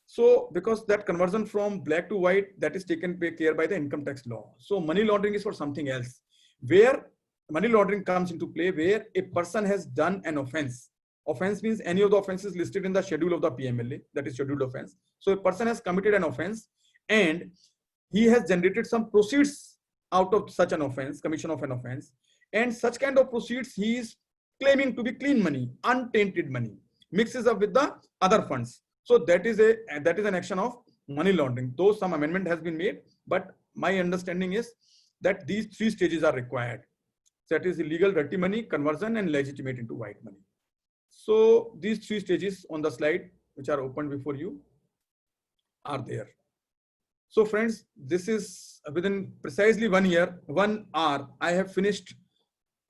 So because that conversion from black to white, that is taken care by the income tax law. So money laundering is for something else, where money laundering comes into play, where a person has done an offense. Offense means any of the offenses listed in the schedule of the PMLA, that is scheduled offense. So a person has committed an offense and he has generated some proceeds out of such an offense, commission of an offense, and such kind of proceeds he is claiming to be clean money, untainted money, mixes up with the other funds. So that is an action of money laundering. Though some amendment has been made, but my understanding is that these 3 stages are required. That is illegal dirty money, conversion, and legitimate into white money. So these 3 stages on the slide, which are opened before you, are there. So friends, this is within precisely 1 hour, I have finished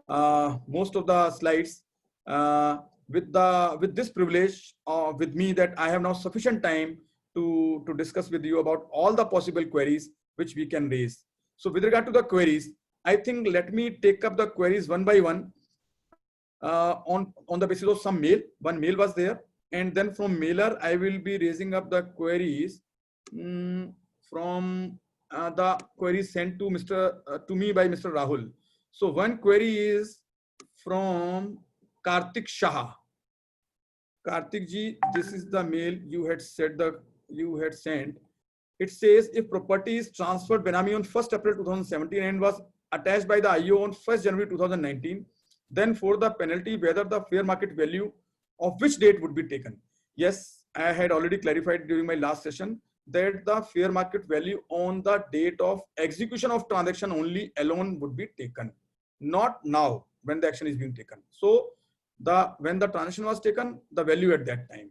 most of the slides with this privilege with me, that I have now sufficient time to discuss with you about all the possible queries which we can raise. So with regard to the queries, I think let me take up the queries one by one on the basis of some mail. One mail was there, and then from mailer I will be raising up the queries from the queries sent to me by Mr. Rahul. So one query is from Kartik Shah. Kartik ji, this is the mail you had sent. It says, if property is transferred Benami on 1st April 2017 and was attached by the IO on 1st January 2019, then for the penalty, whether the fair market value of which date would be taken. Yes, I had already clarified during my last session that the fair market value on the date of execution of transaction only alone would be taken, not now when the action is being taken. So when the transaction was taken, the value at that time.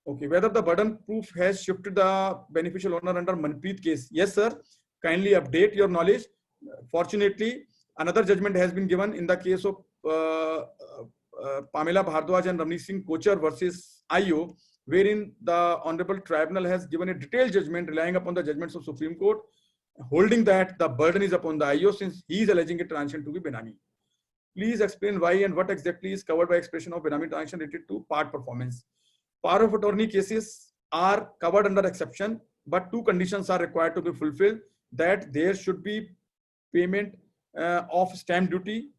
Okay, whether the burden proof has shifted the beneficial owner under Manpreet case. Yes, sir. Kindly update your knowledge. Fortunately, another judgment has been given in the case of Pamela Bhardwaj and Ramneet Singh Kochar versus IO, wherein the Honorable Tribunal has given a detailed judgment relying upon the judgments of Supreme Court, holding that the burden is upon the IO since he is alleging a transaction to be Benami. Please explain why and what exactly is covered by expression of Benami transaction related to part performance. Power of attorney cases are covered under exception, but two conditions are required to be fulfilled: that there should be payment of stamp duty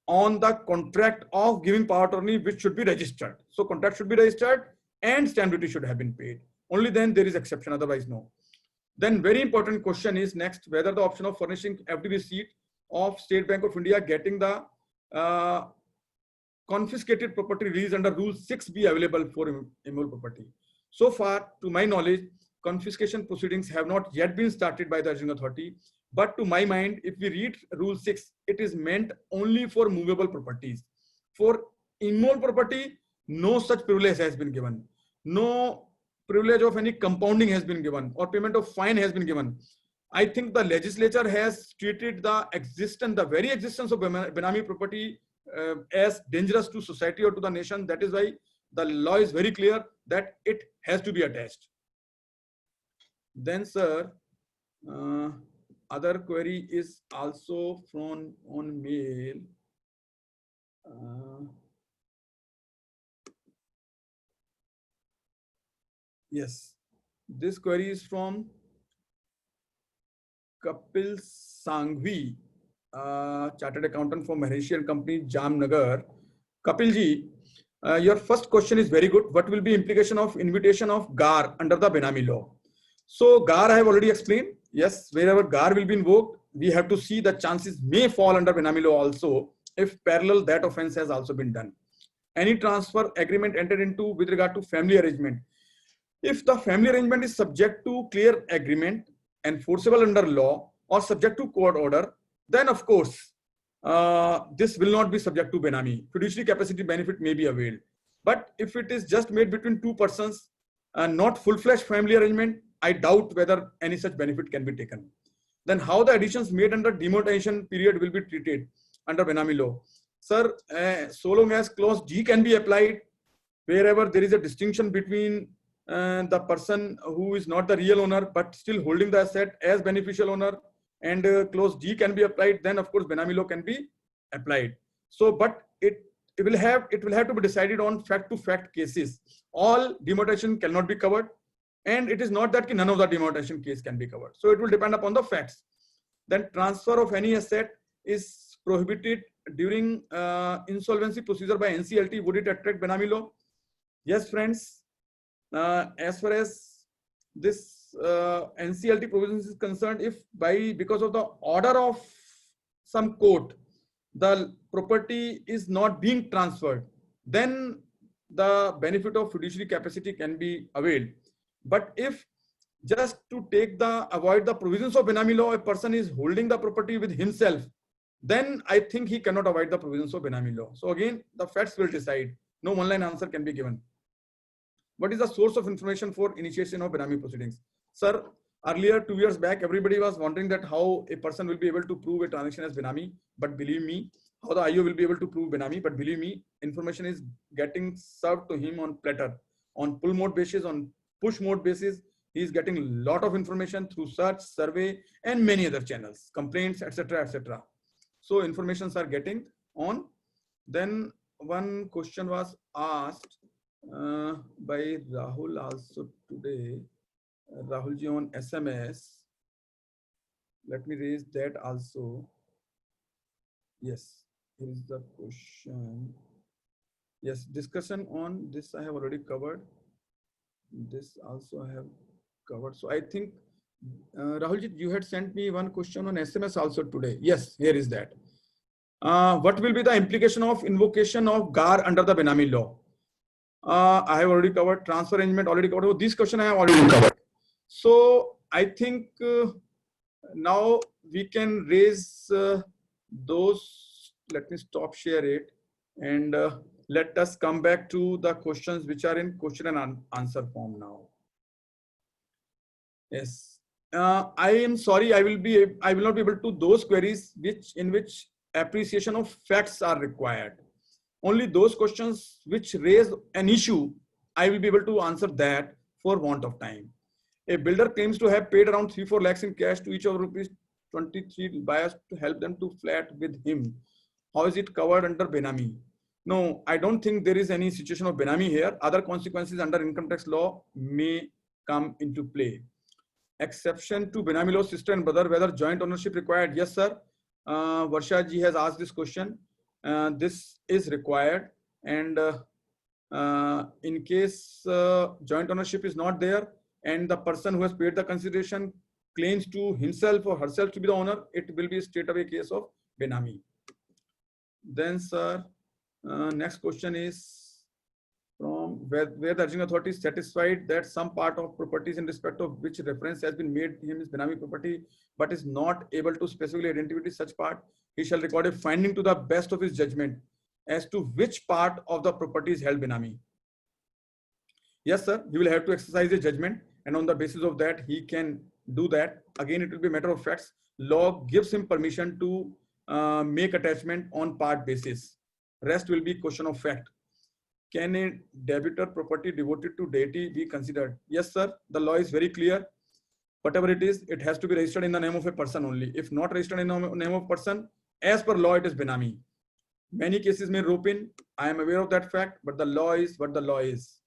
on the contract of giving power attorney, which should be registered. So contract should be registered and stamp duty should have been paid. Only then there is exception, otherwise no. Then very important question is next, whether the option of furnishing FD receipt of State Bank of India getting the confiscated property released under Rule 6 be available for immovable property. So far, to my knowledge, confiscation proceedings have not yet been started by the urging authority. But to my mind, if we read Rule 6, it is meant only for movable properties. For immovable property, no such privilege has been given. No privilege of any compounding has been given or payment of fine has been given. I think the legislature has treated the very existence of Benami property as dangerous to society or to the nation. That is why the law is very clear that it has to be attached. Then, sir, other query is also from on mail. Yes, this query is from Kapil Sanghvi, chartered accountant for Maharishi and Company, Jamnagar. Kapil ji, your first question is very good. What will be implication of invitation of GAR under the Benami law? So GAR I have already explained. Yes, wherever GAR will be invoked, we have to see the chances may fall under Benami law also if parallel that offense has also been done. Any transfer agreement entered into with regard to family arrangement. If the family arrangement is subject to clear agreement, enforceable under law, or subject to court order, then of course, this will not be subject to Benami. Fiduciary capacity benefit may be availed. But if it is just made between two persons, not full-fledged family arrangement, I doubt whether any such benefit can be taken. Then how the additions made under demonetization period will be treated under Benami law? Sir, so long as clause G can be applied, wherever there is a distinction between the person who is not the real owner but still holding the asset as beneficial owner, and clause G can be applied, then of course Benami law can be applied. So, but it will have to be decided on fact-to-fact cases. All demonetization cannot be covered, and it is not that none of the demonetization case can be covered. So it will depend upon the facts. Then transfer of any asset is prohibited during insolvency procedure by NCLT. Would it attract Benami law? Yes, friends. As far as this NCLT provisions is concerned, if because of the order of some court, the property is not being transferred, then the benefit of fiduciary capacity can be availed. But if just to avoid the provisions of Benami law, a person is holding the property with himself, then I think he cannot avoid the provisions of Benami law. So again, the facts will decide. No one-line answer can be given. What is the source of information for initiation of Benami proceedings? Sir, earlier 2 years back, everybody was wondering that how a person will be able to prove a transaction as Benami. But believe me, how the IO will be able to prove Benami. But believe me, information is getting served to him on platter, on pull mode basis, on push mode basis. He is getting a lot of information through search, survey, and many other channels, complaints, etc., etc. So informations are getting on. Then one question was asked by Rahul also today. Rahul ji on SMS. Let me raise that also. Yes, here is the question. Yes, discussion on this I have already covered. This also I have covered. So I think Rahul ji, you had sent me one question on SMS also today. Yes, here is that. What will be the implication of invocation of GAR under the Benami law? I have already covered. Transfer arrangement already covered. So this question I have already covered. So I think now we can raise those. Let me stop share it, and let us come back to the questions which are in question and answer form now. Yes. I am sorry. I will not be able to those queries in which appreciation of facts are required. Only those questions which raise an issue, I will be able to answer that for want of time. A builder claims to have paid around 3-4 lakhs in cash to each of rupees 23 buyers to help them to flat with him. How is it covered under Benami? No, I don't think there is any situation of Benami here. Other consequences under income tax law may come into play. Exception to Benami law, sister and brother, whether joint ownership required? Yes, sir. Varsha ji has asked this question. This is required, and in case joint ownership is not there and the person who has paid the consideration claims to himself or herself to be the owner, it will be straight away case of Benami. Then, sir, next question is from where the urging authority is satisfied that some part of properties in respect of which reference has been made to him is Benami property, but is not able to specifically identify such part, he shall record a finding to the best of his judgment as to which part of the property is held Benami. Yes, sir, he will have to exercise a judgment, and on the basis of that, he can do that. Again, it will be a matter of facts. Law gives him permission to make attachment on part basis. Rest will be question of fact. Can a debitor property devoted to deity be considered? Yes, sir. The law is very clear. Whatever it is, it has to be registered in the name of a person only. If not registered in the name of person, as per law, it is Benami. Many cases may rope in. I am aware of that fact, but the law is what the law is.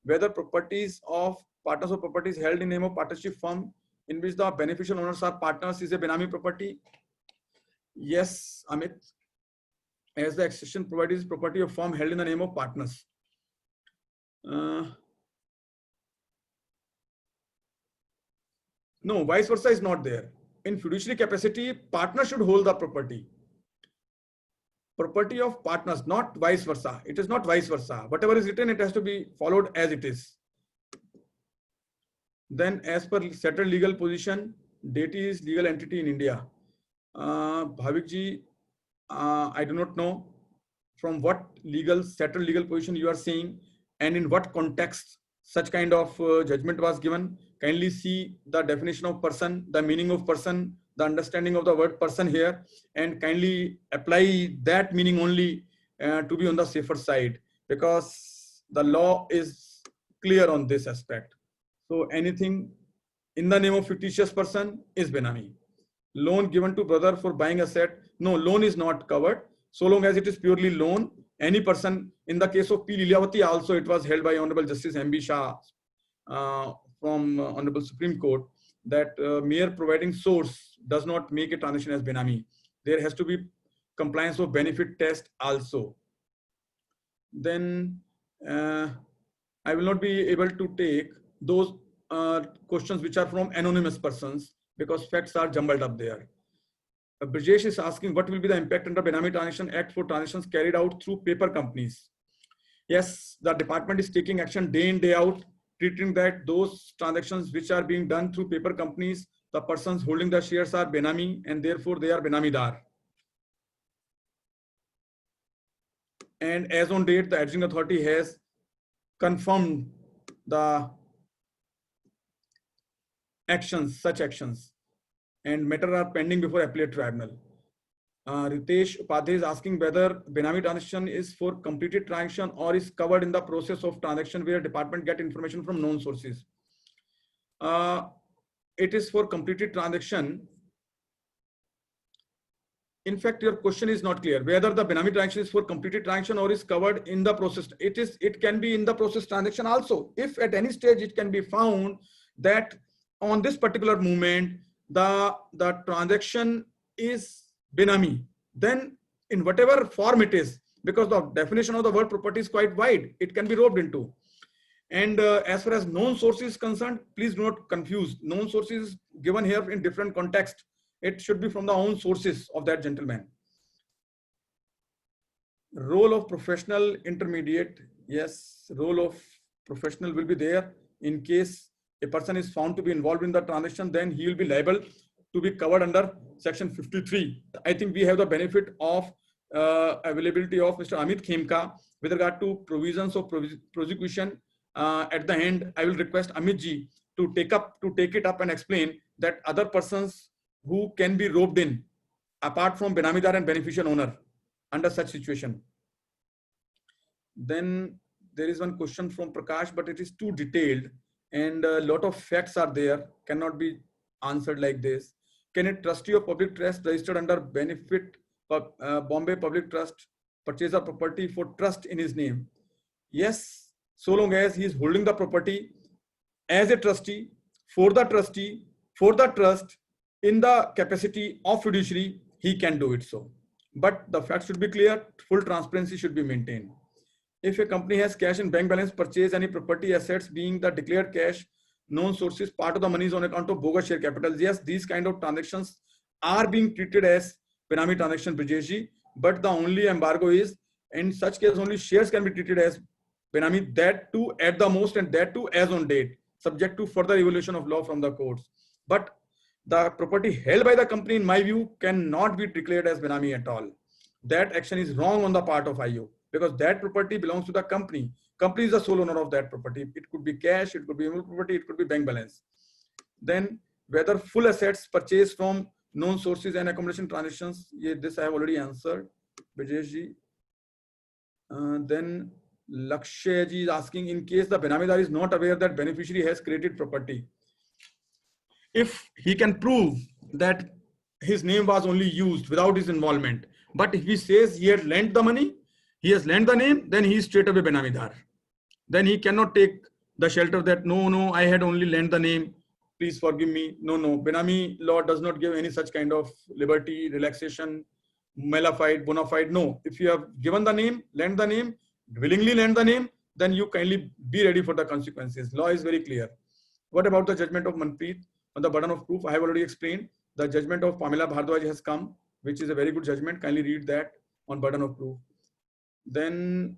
Whether properties of partners or properties held in name of partnership firm in which the beneficial owners are partners is a Benami property? Yes, Amit. As the exception provides property of firm held in the name of partners. No, vice versa is not there. In fiduciary capacity, partner should hold the property. Property of partners, not vice versa. It is not vice versa. Whatever is written, it has to be followed as it is. Then, as per settled legal position, deity is legal entity in India. Bhavik ji, I do not know from what settled legal position you are saying and in what context such kind of judgment was given. Kindly see the definition of person, the meaning of person, the understanding of the word person here, and kindly apply that meaning only to be on the safer side, because the law is clear on this aspect. So anything in the name of fictitious person is Benami. Loan given to brother for buying asset. No, loan is not covered. So long as it is purely loan, any person, in the case of P. Lilavati also, it was held by Honorable Justice M.B. Shah from Honorable Supreme Court, that mere providing source does not make a transaction as Benami. There has to be compliance of benefit test also. Then I will not be able to take those questions which are from anonymous persons, because facts are jumbled up there. Brijesh is asking what will be the impact under Benami Transaction Act for transactions carried out through paper companies. Yes, the department is taking action day in, day out, treating that those transactions which are being done through paper companies, the persons holding the shares are Benami, and therefore they are Benamidar. And as on date, the adjudicating authority has confirmed the actions, such actions, and matter are pending before appellate tribunal. Ritesh Upadhyay is asking whether Benami transaction is for completed transaction or is covered in the process of transaction where department get information from known sources. It is for completed transaction. In fact, your question is not clear whether the Benami transaction is for completed transaction or is covered in the process. It can be in the process transaction also. If at any stage it can be found that on this particular moment the transaction is Benami, then in whatever form it is, because the definition of the word property is quite wide, it can be roped into. And as far as known sources is concerned, please do not confuse. Known sources given here in different context. It should be from the own sources of that gentleman. Role of professional intermediate Yes, role of professional will be there. In case a person is found to be involved in the transaction, then he will be liable to be covered under section 53. I think we have the benefit of availability of Mr. Amit Khemka with regard to provisions of prosecution. At the end, I will request Amit ji to take it up and explain that other persons who can be roped in apart from Benamidar and beneficial owner under such situation. Then there is one question from Prakash, but it is too detailed and a lot of facts are there, cannot be answered like this. Can a trustee of public trust registered under benefit of Bombay Public Trust purchase a property for trust in his name? Yes, so long as he is holding the property as a trustee, for the trust, in the capacity of fiduciary, he can do it so. But the facts should be clear, full transparency should be maintained. If a company has cash in bank balance, purchase any property assets being the declared cash, known sources, part of the money is on account of bogus share capitals. Yes, these kind of transactions are being treated as Benami transaction, Brijesh ji, but the only embargo is, in such case, only shares can be treated as Benami, that too at the most, and that too as on date, subject to further evaluation of law from the courts. But the property held by the company, in my view, cannot be declared as Benami at all. That action is wrong on the part of IO, because that property belongs to the company. Company is the sole owner of that property. It could be cash, it could be immovable property, it could be bank balance. Then whether full assets purchased from known sources and accommodation transactions, this I have already answered, Brijesh ji. Then Lakshya ji is asking, in case the Benamidar is not aware that beneficiary has created property, if he can prove that his name was only used without his involvement, but if he says he had lent the money, he has lent the name, then he is straight away Benamidar. Then he cannot take the shelter that no, I had only lent the name, please forgive me. No, Benami law does not give any such kind of liberty, relaxation, mala fide, bona fide. No, if you have given the name, lent the name, willingly lent the name, then you kindly be ready for the consequences. Law is very clear. What about the judgment of Manpreet on the burden of proof? I have already explained. The judgment of Pamela Bhardwaj has come, which is a very good judgment. Kindly read that on burden of proof. Then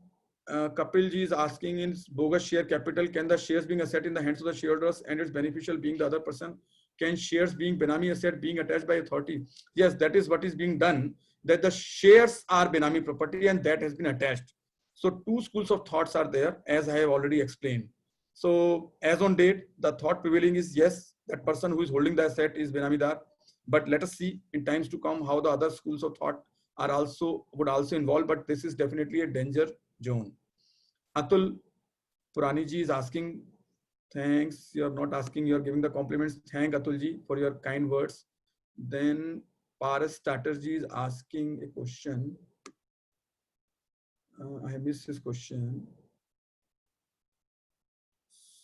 Kapil ji is asking, in bogus share capital, can the shares being asset in the hands of the shareholders and its beneficial being the other person? Can shares being Benami asset being attached by authority? Yes, that is what is being done, that the shares are Benami property and that has been attached. So two schools of thoughts are there, as I have already explained. So as on date, the thought prevailing is yes, that person who is holding the asset is Benamidar. But let us see in times to come how the other schools of thought would also involve, but this is definitely a danger zone. Atul Purani ji is asking, thanks, you are not asking, you are giving the compliments. Thank Atul ji for your kind words. Then Paras Chatterjee is asking a question. I missed his question.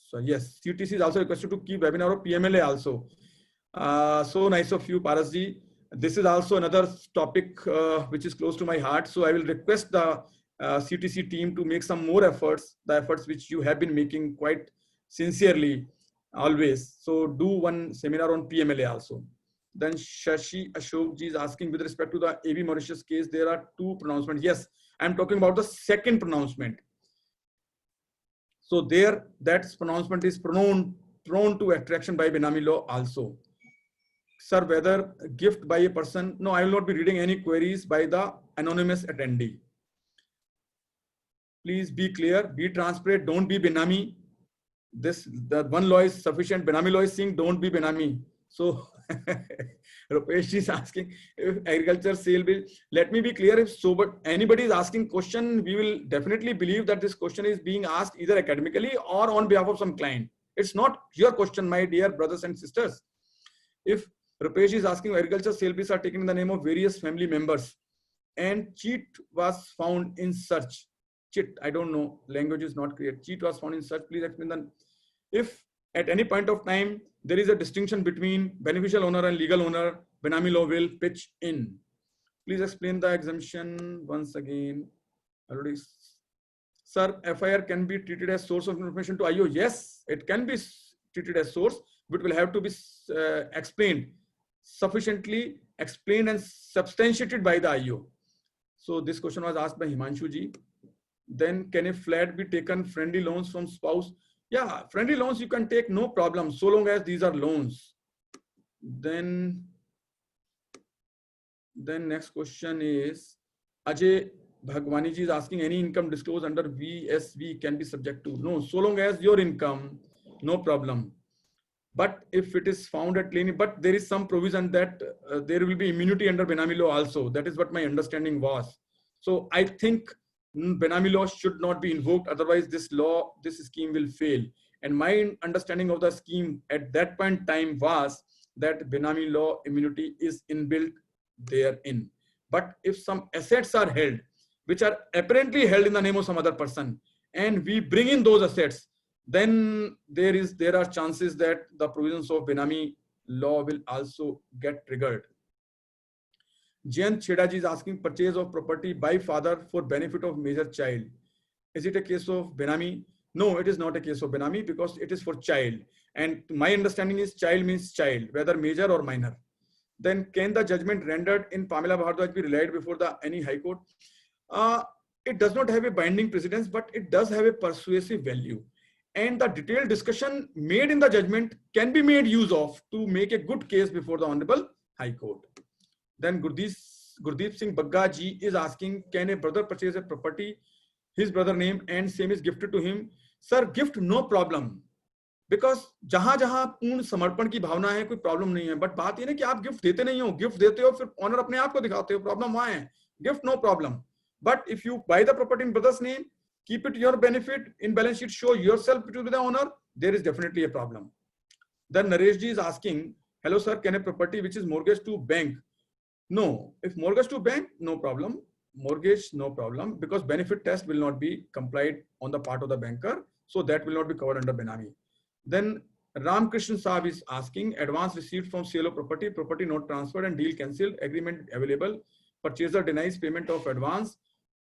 So yes, CTC is also requested to keep webinar of PMLA also. So nice of you, Paras ji. This is also another topic which is close to my heart. So I will request the CTC team to make some more efforts, the efforts which you have been making quite sincerely always. So do one seminar on PMLA also. Then Shashi Ashok ji is asking, with respect to the AB Mauritius case, there are two pronouncements. Yes, I'm talking about the second pronouncement. So there, that pronouncement is prone to attraction by Benami law also. Sir, whether gift by a person, no, I will not be reading any queries by the anonymous attendee. Please be clear, be transparent, don't be Benami. The one law is sufficient. Benami law is saying don't be Benami. So Rupesh is asking if agriculture sale bill. Let me be clear, if so, but anybody is asking question, we will definitely believe that this question is being asked either academically or on behalf of some client. It's not your question, my dear brothers and sisters. If Rupesh is asking, agriculture sale bills are taken in the name of various family members and cheat was found in search. Cheat, I don't know, language is not clear. Cheat was found in search. Please explain that. If at any point of time there is a distinction between beneficial owner and legal owner, Benami law will pitch in. Please explain the exemption once again. Already. Sir, FIR can be treated as source of information to IO. Yes, it can be treated as source, but will have to be sufficiently explained and substantiated by the IO. So this question was asked by Himanshu ji. Then can a flat be taken friendly loans from spouse? Yeah, friendly loans you can take, no problem, so long as these are loans. Then next question is Ajay Bhagwani ji is asking, any income disclosed under VSV can be subject to? No, so long as your income, no problem. But if it is found at lien, but there is some provision that there will be immunity under Benami law also. That is what my understanding was. So I think Benami law should not be invoked. Otherwise, this scheme will fail. And my understanding of the scheme at that point in time was that Benami law immunity is inbuilt therein. But if some assets are held, which are apparently held in the name of some other person, and we bring in those assets, then there are chances that the provisions of Benami law will also get triggered. Jayant Chedaji is asking, purchase of property by father for benefit of major child. Is it a case of Benami? No, it is not a case of Benami because it is for child. And my understanding is child means child, whether major or minor. Then can the judgment rendered in Pamela Bhardwaj be relied before any high court? It does not have a binding precedence, but it does have a persuasive value. And the detailed discussion made in the judgment can be made use of to make a good case before the Honorable High Court. Then Gurdeep Singh Bagga ji is asking, can a brother purchase a property, his brother name, and same is gifted to him? Sir, gift no problem. Because जहां जहां पूर्ण समर्पण की भावना है, कोई problem नहीं है. But बात ये ना कि आप गिफ्ट देते नहीं हो, गिफ्ट देते हो फिर ऑनर अपने आप को दिखाते हो, प्रॉब्लम वहां है. Gift no problem. But if you buy the property in brother's name, keep it your benefit in balance sheet, show yourself to be the owner, there is definitely a problem. Then Naresh ji is asking, hello sir, can a property which is mortgaged to bank? No, if mortgage to bank, no problem. Mortgage, no problem, because benefit test will not be complied on the part of the banker, so that will not be covered under Benami. Then Ram Krishnan Saab is asking, advance received from sale of property, property not transferred and deal cancelled, agreement available, purchaser denies payment of advance,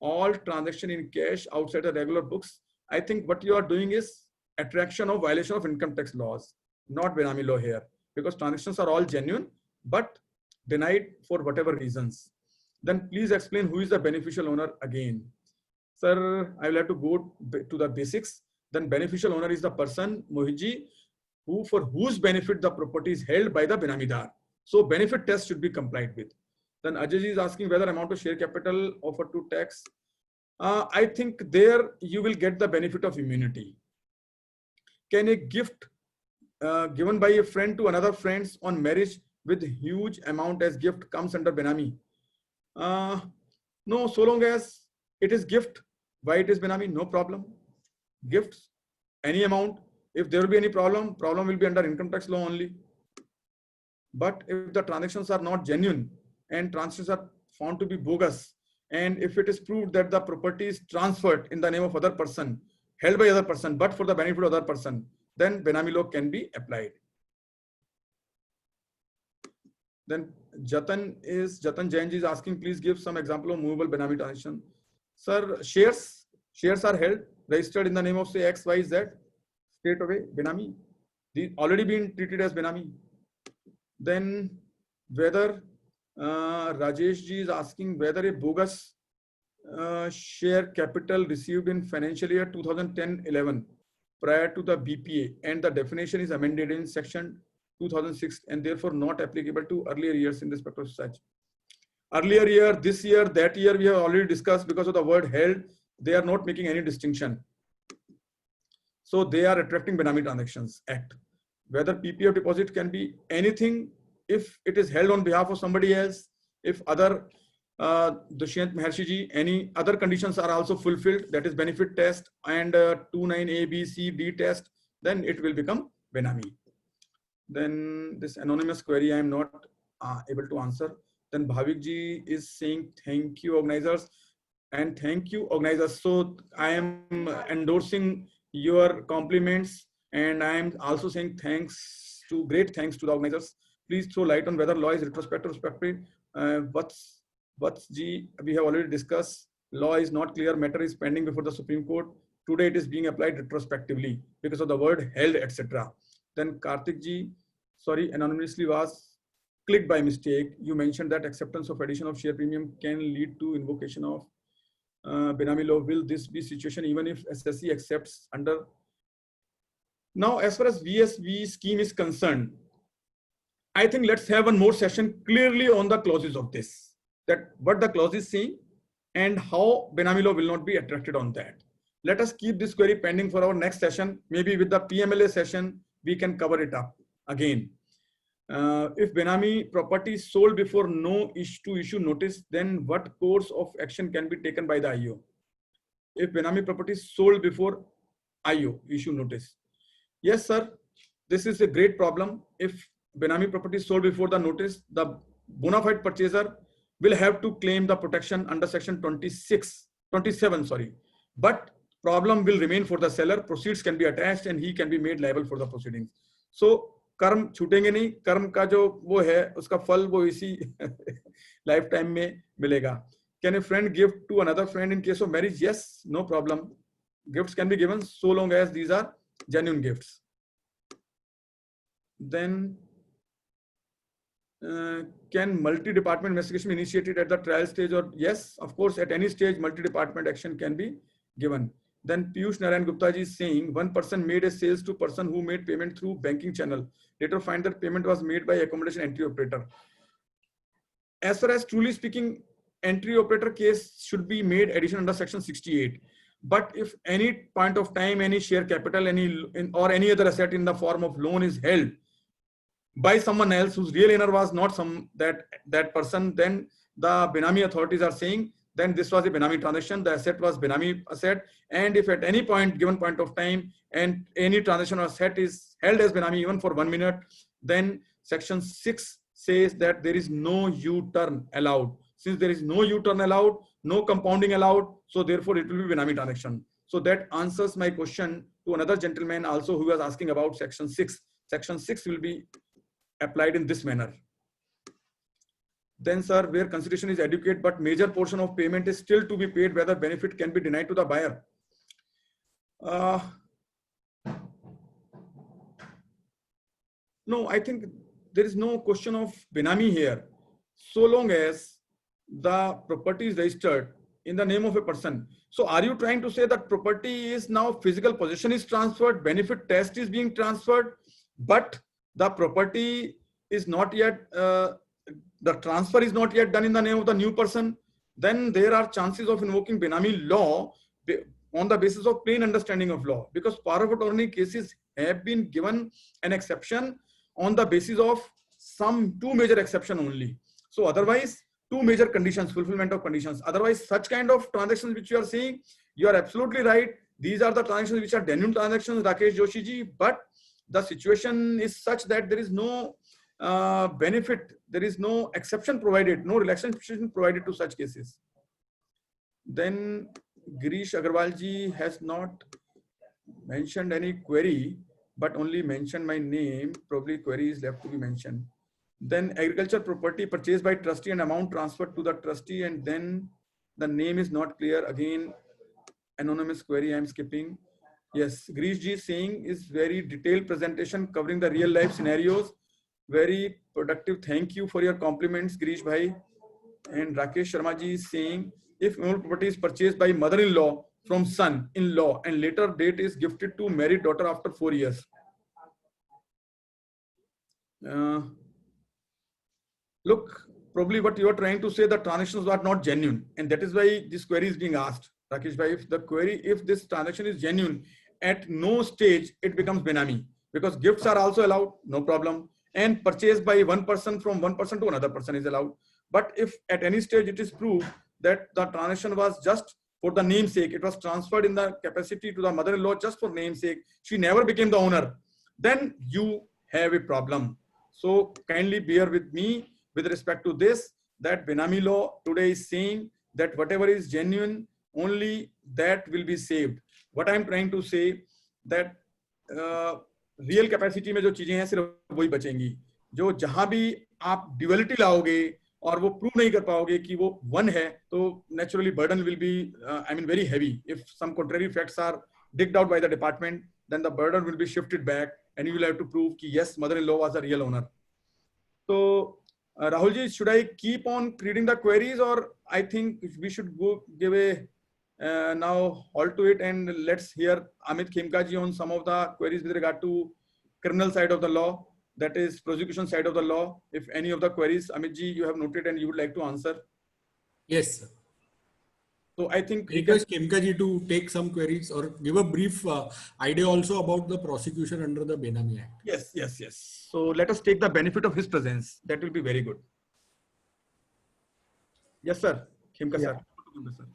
all transaction in cash outside the regular books. I think what you are doing is attraction of violation of income tax laws, not Benami law here, because transactions are all genuine, but denied for whatever reasons. Then please explain who is the beneficial owner again. Sir, I will have to go to the basics. Then beneficial owner is the person, Mohiji, for whose benefit the property is held by the Benamidar. So benefit test should be complied with. Then Ajay ji is asking whether amount of share capital offered to tax. I think there you will get the benefit of immunity. Can a gift given by a friend to another friends on marriage with huge amount as gift comes under Benami? No, so long as it is gift, why it is Benami, no problem. Gifts, any amount. If there will be any problem will be under income tax law only. But if the transactions are not genuine and transactions are found to be bogus, and if it is proved that the property is transferred in the name of other person, held by other person, but for the benefit of other person, then Benami law can be applied. Then Jatan Jain ji is asking, please give some example of movable Benami transaction. Sir, shares are held, registered in the name of say X, Y, Z, straight away Benami. These already been treated as Benami. Then whether Rajesh ji is asking whether a bogus share capital received in financial year 2010-11 prior to the BPA, and the definition is amended in section 2006 and therefore not applicable to earlier years in respect of such. Earlier year, this year, that year we have already discussed. Because of the word held, they are not making any distinction. So they are attracting Benami Transactions Act. Whether PPF deposit can be anything if it is held on behalf of somebody else, if other Dushyant Maharshi ji, any other conditions are also fulfilled, that is benefit test and 29A, B, C, D test, then it will become Benami. Then this anonymous query I am not able to answer. Then Bhavik ji is saying thank you organizers, and thank you organizers. So I am endorsing your compliments, and I am also saying great thanks to the organizers. Please throw light on whether law is retrospective or prospective. What's G, we have already discussed. Law is not clear, matter is pending before the Supreme Court. Today it is being applied retrospectively because of the word held, etc. Then Karthik ji, sorry, anonymously was clicked by mistake. You mentioned that acceptance of addition of share premium can lead to invocation of Benami law, will this be situation even if SSC accepts under? Now, as far as VSV scheme is concerned, I think let's have one more session clearly on the clauses of this, that what the clause is saying and how Benami law will not be attracted on that. Let us keep this query pending for our next session. Maybe with the PMLA session, we can cover it up again. If Benami property is sold before no issue notice, then what course of action can be taken by the IO? If Benami property is sold before IO, issue notice. Yes, sir. This is a great problem. If Benami property is sold before the notice, the bona fide purchaser will have to claim the protection under section 27, sorry. But problem will remain for the seller. Proceeds can be attached and he can be made liable for the proceedings. So कर्म छूटेंगे नहीं, कर्म का जो वो है उसका फल वो इसी लाइफ टाइम में मिलेगा. Can a friend give to another friend in case of marriage? Yes, no problem. Gifts can be given so long as these are genuine gifts. Then can multi-department investigation be initiated at the trial stage? Or yes, of course, at any stage multi-department action can be given. Then Piyush Narayan Gupta ji is saying one person made a sales to person who made payment through banking channel. Later find that payment was made by accommodation entry operator. As far as truly speaking, entry operator case should be made addition under section 68. But if any point of time, any share capital, or any other asset in the form of loan is held by someone else whose real owner was not that person, then the Benami authorities are saying then this was a Benami transaction, the asset was Benami asset, and if at any given point of time and any transaction or asset is held as Benami even for 1 minute, then section 6 says that there is no U-turn allowed. Since there is no U-turn allowed, no compounding allowed, so therefore it will be Benami transaction. So that answers my question to another gentleman also who was asking about section 6. Section 6 will be applied in this manner. Then, sir, where consideration is adequate but major portion of payment is still to be paid, whether benefit can be denied to the buyer. No, I think there is no question of Benami here. So long as the property is registered in the name of a person. So are you trying to say that property is now physical possession is transferred, benefit test is being transferred, but the property is not yet, the transfer is not yet done in the name of the new person? Then there are chances of invoking Benami law on the basis of plain understanding of law, because power of attorney cases have been given an exception on the basis of some 2 major exception only. So otherwise, 2 major conditions, fulfillment of conditions. Otherwise, such kind of transactions which you are seeing, you are absolutely right. These are the transactions which are genuine transactions, Rakesh Joshi ji, but the situation is such that there is no benefit, there is no exception provided, no relaxation provided to such cases. Then Girish Agarwal ji has not mentioned any query, but only mentioned my name. Probably query is left to be mentioned. Then agriculture property purchased by trustee and amount transferred to the trustee, and then the name is not clear. Again, anonymous query I am skipping. Yes, Girish ji saying is very detailed presentation covering the real life scenarios. Very productive. Thank you for your compliments, Girish bhai. And Rakesh Sharma ji is saying if immovable property is purchased by mother-in-law from son-in-law and later date is gifted to married daughter after 4 years. Look, probably what you are trying to say, the transactions are not genuine, and that is why this query is being asked. Rakesh bhai, if this transaction is genuine, at no stage it becomes Benami, because gifts are also allowed, no problem, and purchase by one person from one person to another person is allowed. But if at any stage it is proved that the transaction was just for the namesake, it was transferred in the capacity to the mother-in-law just for namesake, she never became the owner, then you have a problem. So kindly bear with me with respect to this, that Benami law today is saying that whatever is genuine, only that will be saved. What I am trying to say that real capacity में जो चीजें हैं सिर्फ वही बचेंगी. जो जहां भी आप ड्यूअलिटी लाओगे और वो प्रूव नहीं कर पाओगे कि वो वन है, तो naturally burden will be very heavy. If some contrary facts are digged out by the department, then the burden will be shifted back and you will have to prove कि yes, mother-in-law was a real owner. So Rahul ji, should I keep on reading the queries, or I think we should go give a now halt to it, and let's hear Amit Khemka ji on some of the queries with regard to criminal side of the law, that is prosecution side of the law. If any of the queries, Amit ji, you have noted and you would like to answer. Yes, sir. So I think we can. Request Khemka ji to take some queries or give a brief idea also about the prosecution under the Benami Act. Yes, yes, yes. So let us take the benefit of his presence. That will be very good. Yes, sir. Khemka Yeah. sir. Khemka sir.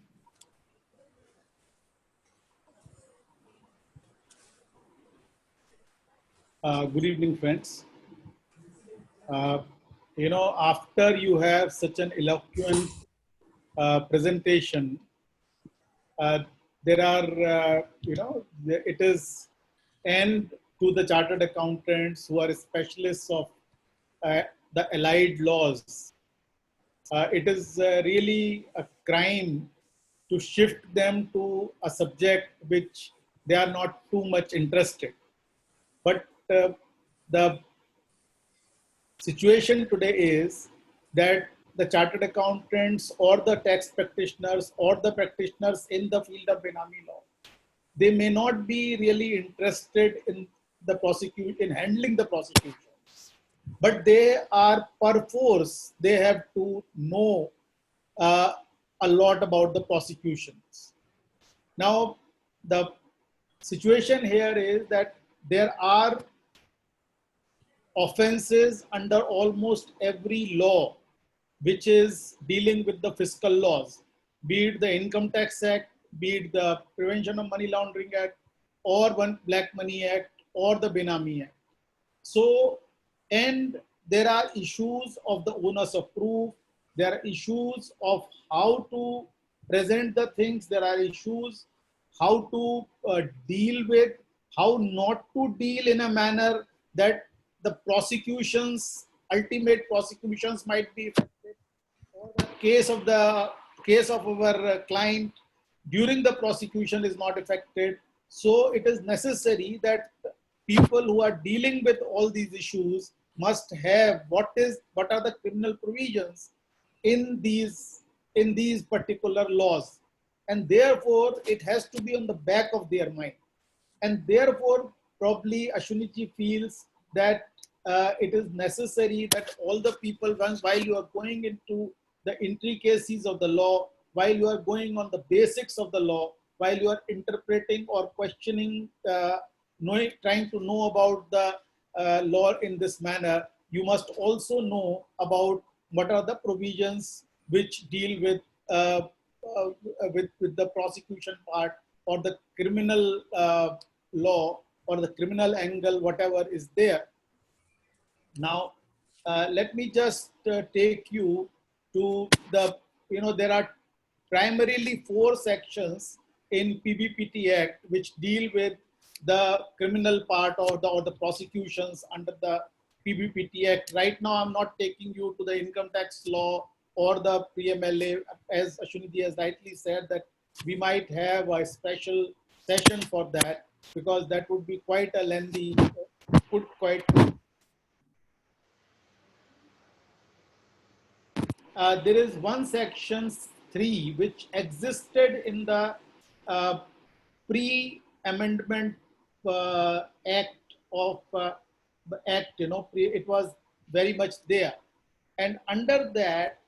Good evening, friends. After you have such an eloquent presentation, there are, it is and to the chartered accountants who are specialists of the allied laws. It is really a crime to shift them to a subject which they are not too much interested. But the situation today is that the chartered accountants or the tax practitioners or the practitioners in the field of Benami law, they may not be really interested in in handling the prosecutions, but they are perforce, they have to know a lot about the prosecutions. Now, the situation here is that there are offenses under almost every law which is dealing with the fiscal laws, be it the Income Tax Act, be it the Prevention of Money Laundering Act, or one Black Money Act, or the Benami Act. So, and there are issues of the onus of proof, there are issues of how to present the things, there are issues how to deal with, how not to deal in a manner that the prosecutions, ultimate prosecutions might be affected, or the case of our client during the prosecution is not affected. So it is necessary that people who are dealing with all these issues must have what are the criminal provisions in these particular laws, and therefore it has to be on the back of their mind. And therefore, probably Ashwini feels that it is necessary that all the people, once while you are going into the intricacies of the law, while you are going on the basics of the law, while you are interpreting or questioning, trying to know about the law in this manner, you must also know about what are the provisions which deal with with the prosecution part or the criminal law or the criminal angle, whatever is there. Now, let me just take you to the, there are primarily 4 sections in PBPT Act which deal with the criminal part or the prosecutions under the PBPT Act. Right now, I'm not taking you to the income tax law or the PMLA, as Ashwini has rightly said, that we might have a special session for that, because that would be quite a lengthy, there is one section 3 which existed in the pre-amendment act of act, it was very much there. And under that,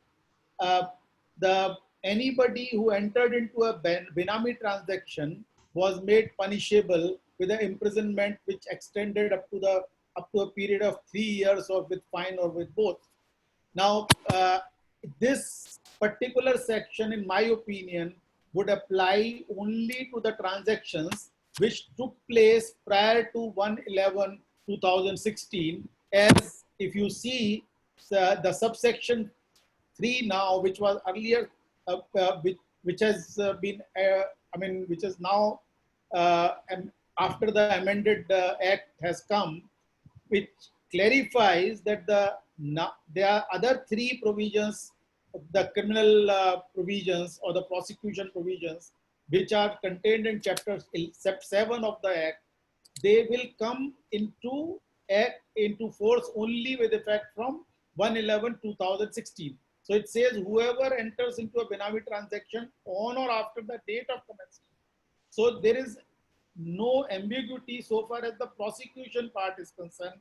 anybody who entered into a Benami transaction was made punishable with an imprisonment which extended up to a period of 3 years, or with fine, or with both. Now, this particular section, in my opinion, would apply only to the transactions which took place prior to 1/11/2016. As if you see the subsection 3 now, which was earlier, which has been, which is now, after the amended act has come, which clarifies that there are other 3 provisions, the criminal provisions or the prosecution provisions, which are contained in chapter 7 of the act. They will come into force only with effect from 1/11/2016. So it says whoever enters into a Benami transaction on or after the date of commencement. So there is no ambiguity so far as the prosecution part is concerned,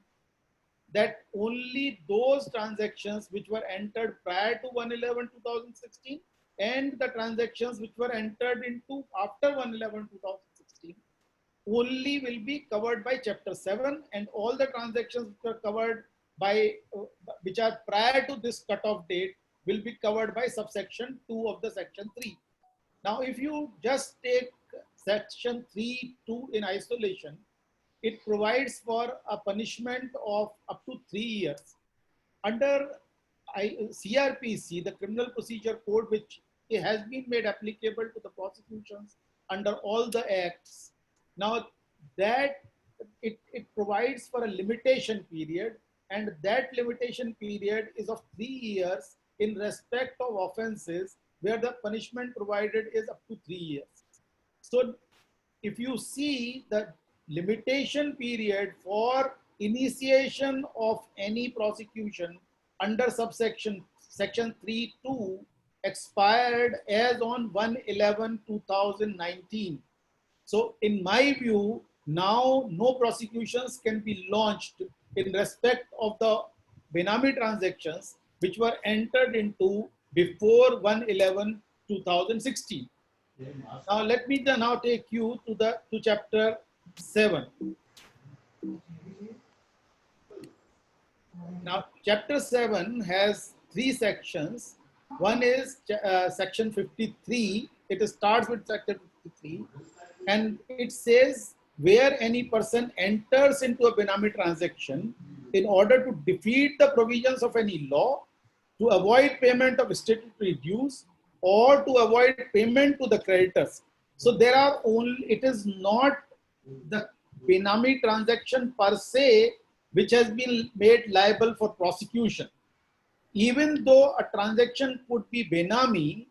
that only those transactions which were entered prior to 1/11/2016 and the transactions which were entered into after 1/11/2016 only will be covered by Chapter 7, and all the transactions which are covered by, which are prior to this cutoff date, will be covered by subsection 2 of the Section 3. Now, if you just take Section 3(2) in isolation, it provides for a punishment of up to 3 years. Under CRPC, the Criminal Procedure Code, which has been made applicable to the prosecutions under all the acts. Now that it provides for a limitation period, and that limitation period is of 3 years in respect of offenses where the punishment provided is up to 3 years. So if you see the limitation period for initiation of any prosecution under subsection Section 3(2) expired as on 1/11/2019. So in my view, now no prosecutions can be launched in respect of the Benami transactions which were entered into before 1/11/2016. Now let me now take you to Chapter 7. Now Chapter 7 has 3 sections. One is Section 53. It starts with Section 53, and it says where any person enters into a Benami transaction in order to defeat the provisions of any law, to avoid payment of statutory dues, or to avoid payment to the creditors. So there are only, it is not the Benami transaction per se which has been made liable for prosecution. Even though a transaction could be Benami,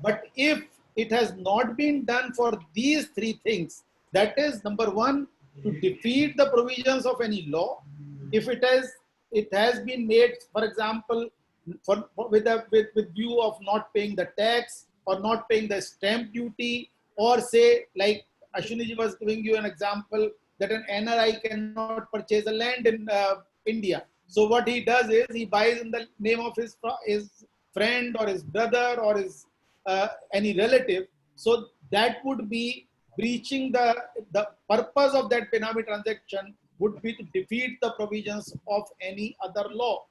but if it has not been done for these 3 things, that is, number 1, to defeat the provisions of any law. If it has been made, for example, with view of not paying the tax or not paying the stamp duty, or say, like Ashwini was giving you an example that an NRI cannot purchase a land in India. So what he does is he buys in the name of his friend or his brother or his any relative. So that would be breaching the purpose of that Benami transaction would be to defeat the provisions of any other law,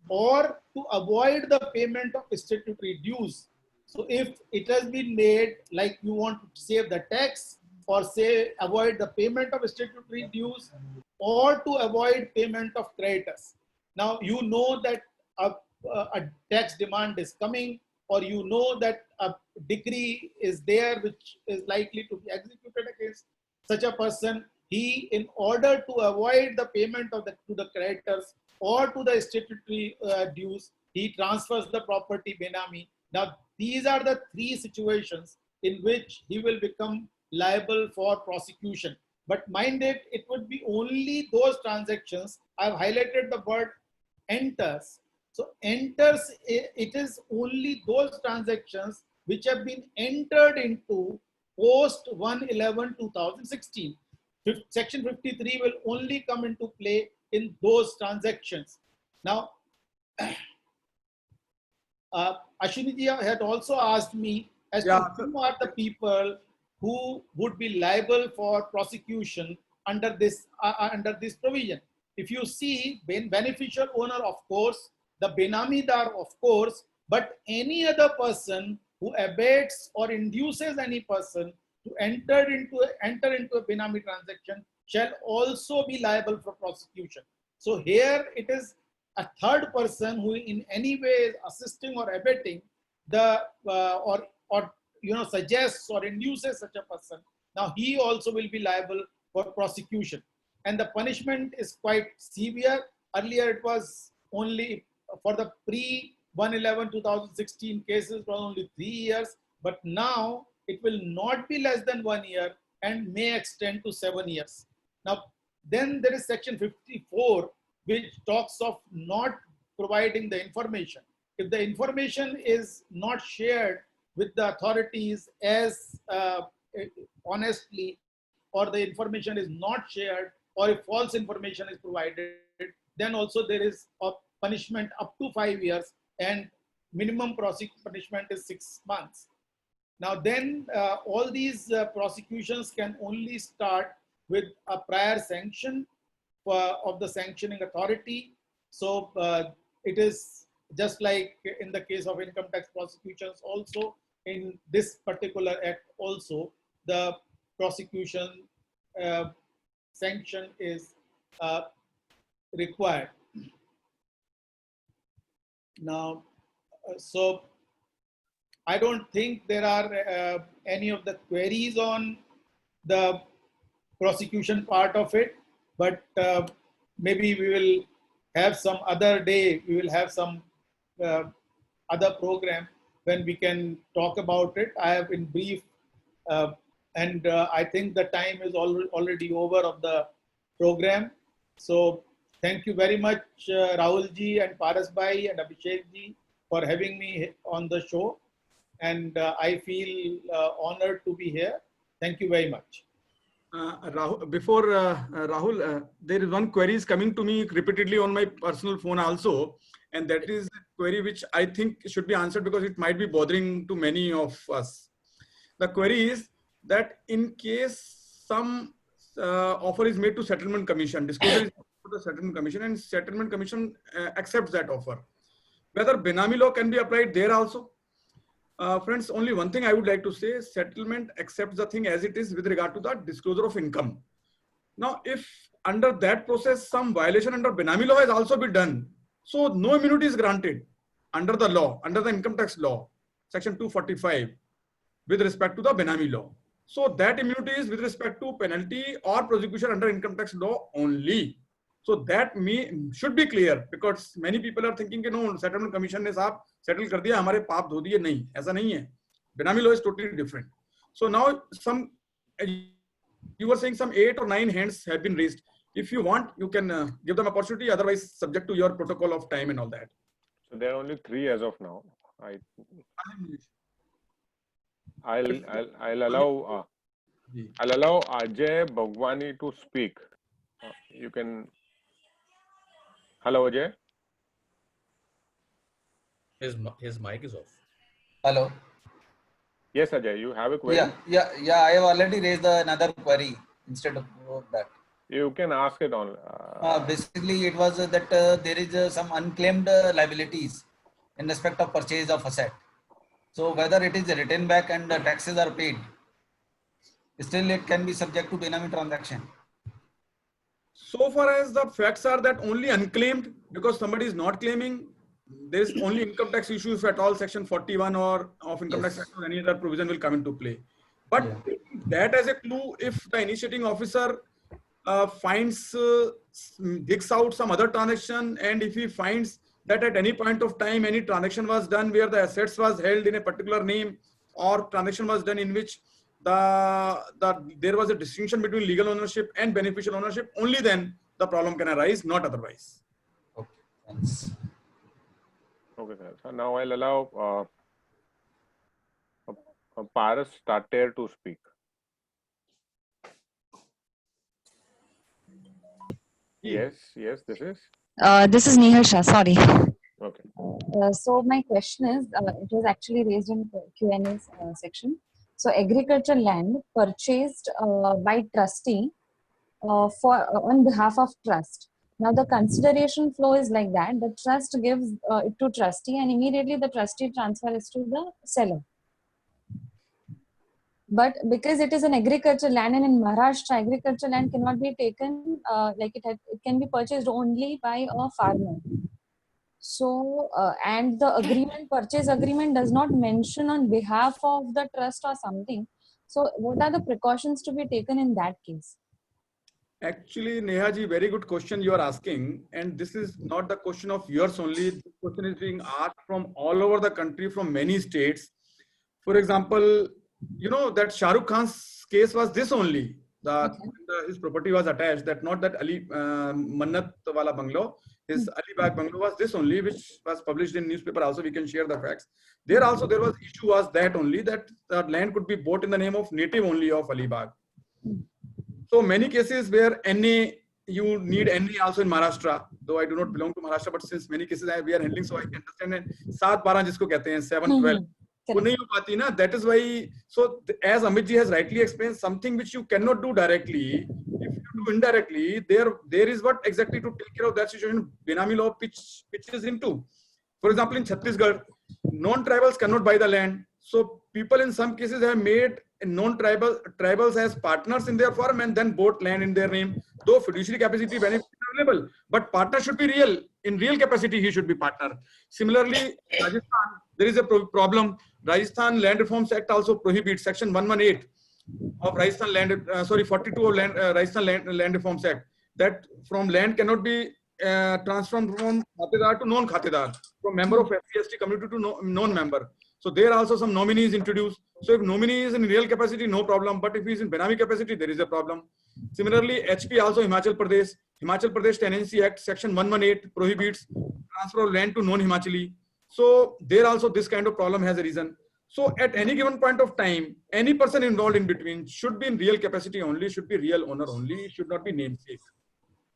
or to avoid the payment of statutory dues. So if it has been made like you want to save the tax, or say avoid the payment of statutory dues, or to avoid payment of creditors. Now you know that a tax demand is coming, or you know that a decree is there which is likely to be executed against such a person. He, in order to avoid the payment of to the creditors or to the statutory dues, he transfers the property Benami. Now these are the 3 situations in which he will become liable for prosecution. But mind it, it would be only those transactions. I've highlighted the word enters. So enters, it is only those transactions which have been entered into post 1/11/2016. Section 53 will only come into play in those transactions. Now, Ashwini had also asked me as to who are the people who would be liable for prosecution under this provision. If you see, beneficial owner, of course, the Benamidar, of course, but any other person who abates or induces any person to enter into a Benami transaction shall also be liable for prosecution. So here it is a third person who in any way is assisting or abetting the or suggests or induces such a person. Now he also will be liable for prosecution, and the punishment is quite severe. Earlier it was only for the pre 1/11/2016 cases was only 3 years, but now it will not be less than 1 year and may extend to 7 years. Now then there is Section 54, which talks of not providing the information. if the information is not shared with the authorities as honestly, or the information is not shared, or if false information is provided, then also there is a punishment up to 5 years, and minimum punishment is 6 months. Now then, all these prosecutions can only start with a prior sanction of the sanctioning authority. So it is just like in the case of income tax prosecutions also, in this particular act also, the prosecution sanction is required. Now, so I don't think there are any of the queries on the prosecution part of it, but maybe we will have some other day, we will have some other program when we can talk about it. I have in brief, and I think the time is already over of the program. So thank you very much, Rahul ji and Paras bhai and Abhishek ji, for having me on the show. And I feel honored to be here. Thank you very much. Rahul, before Rahul, there is one query is coming to me repeatedly on my personal phone also, and that is a query which I think should be answered because it might be bothering to many of us. The query is that in case some offer is made to settlement commission, disclosure is to the settlement commission, and settlement commission accepts that offer, whether Benami law can be applied there also. Friends, only one thing I would like to say, settlement accepts the thing as it is with regard to the disclosure of income. Now, if under that process, some violation under Benami law has also been done, so no immunity is granted under the law, under the income tax law, section 245, with respect to the Benami law. So that immunity is with respect to penalty or prosecution under income tax law only. So that should be clear, because many people are thinking कि no, settlement commission ने साहब settle कर दिया, हमारे पाप धो दिए. नहीं, ऐसा नहीं है. Benami law is totally different. So now you were saying some 8 or 9 hands have been raised. If you want, you can give them opportunity. Otherwise, subject to your protocol of time and all that. So there are only 3 as of now. I'll allow Ajay Bhagwani to speak. You can. Hello, Ajay. His mic is off. Hello. Yes, Ajay, you have a query? Yeah. I have already raised another query instead of that. You can ask it on. Basically, it was that there is some unclaimed liabilities in respect of purchase of asset. So whether it is written back and the taxes are paid, still it can be subject to Benami transaction. So far as the facts are that only unclaimed, because somebody is not claiming, there is only income tax issue if at all section 41 or of income tax or any other provision will come into play. But that as a clue, if the initiating officer finds, digs out some other transaction, and if he finds that at any point of time any transaction was done where the assets was held in a particular name, or transaction was done in which there was a distinction between legal ownership and beneficial ownership, only then the problem can arise, not otherwise. Okay, thanks. Okay, sir. So now I'll allow Paras Tater to speak. Yes, this is. This is Nehal Shah, sorry. Okay. So my question is, it was actually raised in Q&A section. So agricultural land purchased by trustee on behalf of trust. Now the consideration flow is like that. The trust gives it to trustee, and immediately the trustee transfers to the seller. But because it is an agricultural land, and in Maharashtra, agricultural land cannot be taken, it can be purchased only by a farmer. So, and the purchase agreement does not mention on behalf of the trust or something. So what are the precautions to be taken in that case? Actually, Neha ji, very good question you are asking. And this is not the question of yours only. This question is being asked from all over the country, from many states. For example, you know that Shah Rukh Khan's case was this only. His property was attached, that not that Ali Mannat wala bungalow. his Alibag bungalow was this only, which was published in newspaper. Also, we can share the facts. There also there was issue was that only that the land could be bought in the name of native only of Alibag. So many cases where NA, you need NA also in Maharashtra, though I do not belong to Maharashtra, but since many cases we are handling, so I can understand. And 7-12 जिसको कहते हैं 7-12, वो नहीं हो पाती ना. That is why. So as Amit ji has rightly explained, something which you cannot do directly, if you do indirectly, there is what exactly to take care of that situation. Benami law which is into. For example, in Chhattisgarh, non-tribals cannot buy the land. So people in some cases have made non-tribals as partners in their firm and then bought land in their name. Though fiduciary capacity benefits are available, but partner should be real. In real capacity, he should be partner. Similarly, Rajasthan, there is a problem. Rajasthan Land Reforms Act also prohibits Section 118 of Rajasthan Land, 42 of Rajasthan Land Reforms Act, that from land cannot be transformed from khatedar to non-khatedar, from member of SC/ST community to non-member. So there also some nominees introduced. So if nominee is in real capacity, no problem. But if he is in Benami capacity, there is a problem. Similarly, HP also Himachal Pradesh Tenancy Act Section 118 prohibits transfer of land to non-Himachali. So there also this kind of problem has arisen. So at any given point of time, any person involved in between should be in real capacity only, should be real owner only, should not be namesake.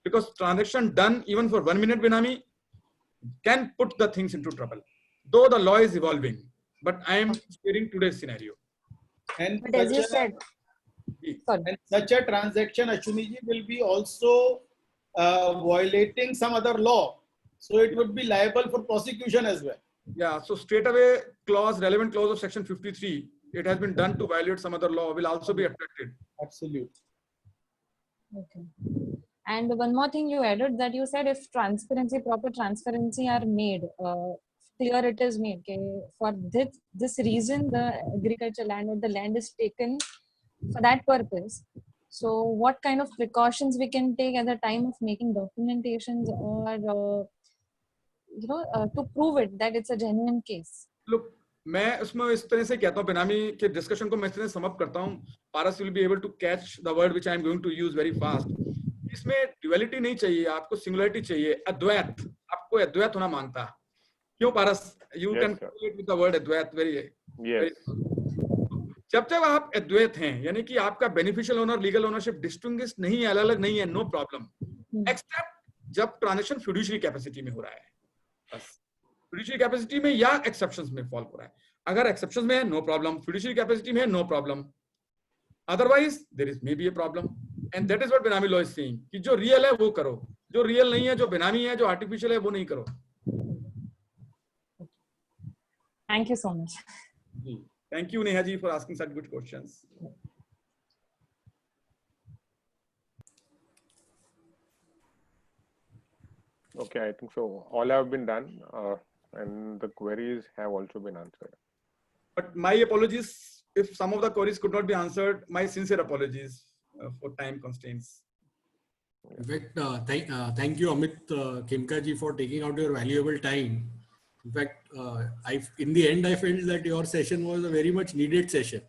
Because transaction done even for 1 minute Benami can put the things into trouble. Though the law is evolving, but I am sharing today's scenario. And But as you said, sorry. and such a transaction, Ashwini ji, will be also violating some other law. So it would be liable for prosecution as well. Yeah, so straight away relevant clause of section 53, it has been done to violate some other law, will also be affected. Absolutely. Okay. And one more thing you added, that you said if proper transparency are made, clear it is made, okay, for this reason the agriculture land or the land is taken for that purpose. So what kind of precautions we can take at the time of making documentations or to prove it that it's a genuine case? Look, मैं उसमें इस तरह से कहता हूँ, बेनामी के discussion को मैं इस तरह से समअप करता हूँ. Paras will be able to catch the word which I am going to use very fast. इसमें ड्युअलिटी नहीं चाहिए, आपको सिंगुलरिटी चाहिए. अद्वैत, आपको अद्वैत होना मांगता है. क्यों पारस? You can correlate with the word Advaita very. जब तक आप अद्वैत हैं, यानी कि आपका beneficial owner legal ownership distinguish नहीं है, अलग-अलग नहीं है, नो प्रॉब्लम. एक्सेप्ट जब ट्रांजैक्शन फिड्यूशियरी कैपेसिटी में हो रहा है, बस फिड्यूशियरी कैपेसिटी में या एक्सेप्शंस में फॉल हो रहा है. अगर एक्सेप्शंस में है, नो प्रॉब्लम. फिड्यूशियरी कैपेसिटी में है, no problem. Otherwise there is maybe a problem. And that is what benami law is saying कि जो रियल है वो करो, जो रियल नहीं है, जो बेनामी है, जो आर्टिफिशियल है, वो नहीं करो. Thank you so much. Thank you, Neha ji, for asking such good questions. Okay, I think so. All have been done, and the queries have also been answered. But my apologies if some of the queries could not be answered. My sincere apologies for time constraints. In fact, thank you, Amit Khemka ji, for taking out your valuable time. In fact, in the end, I felt that your session was a very much needed session.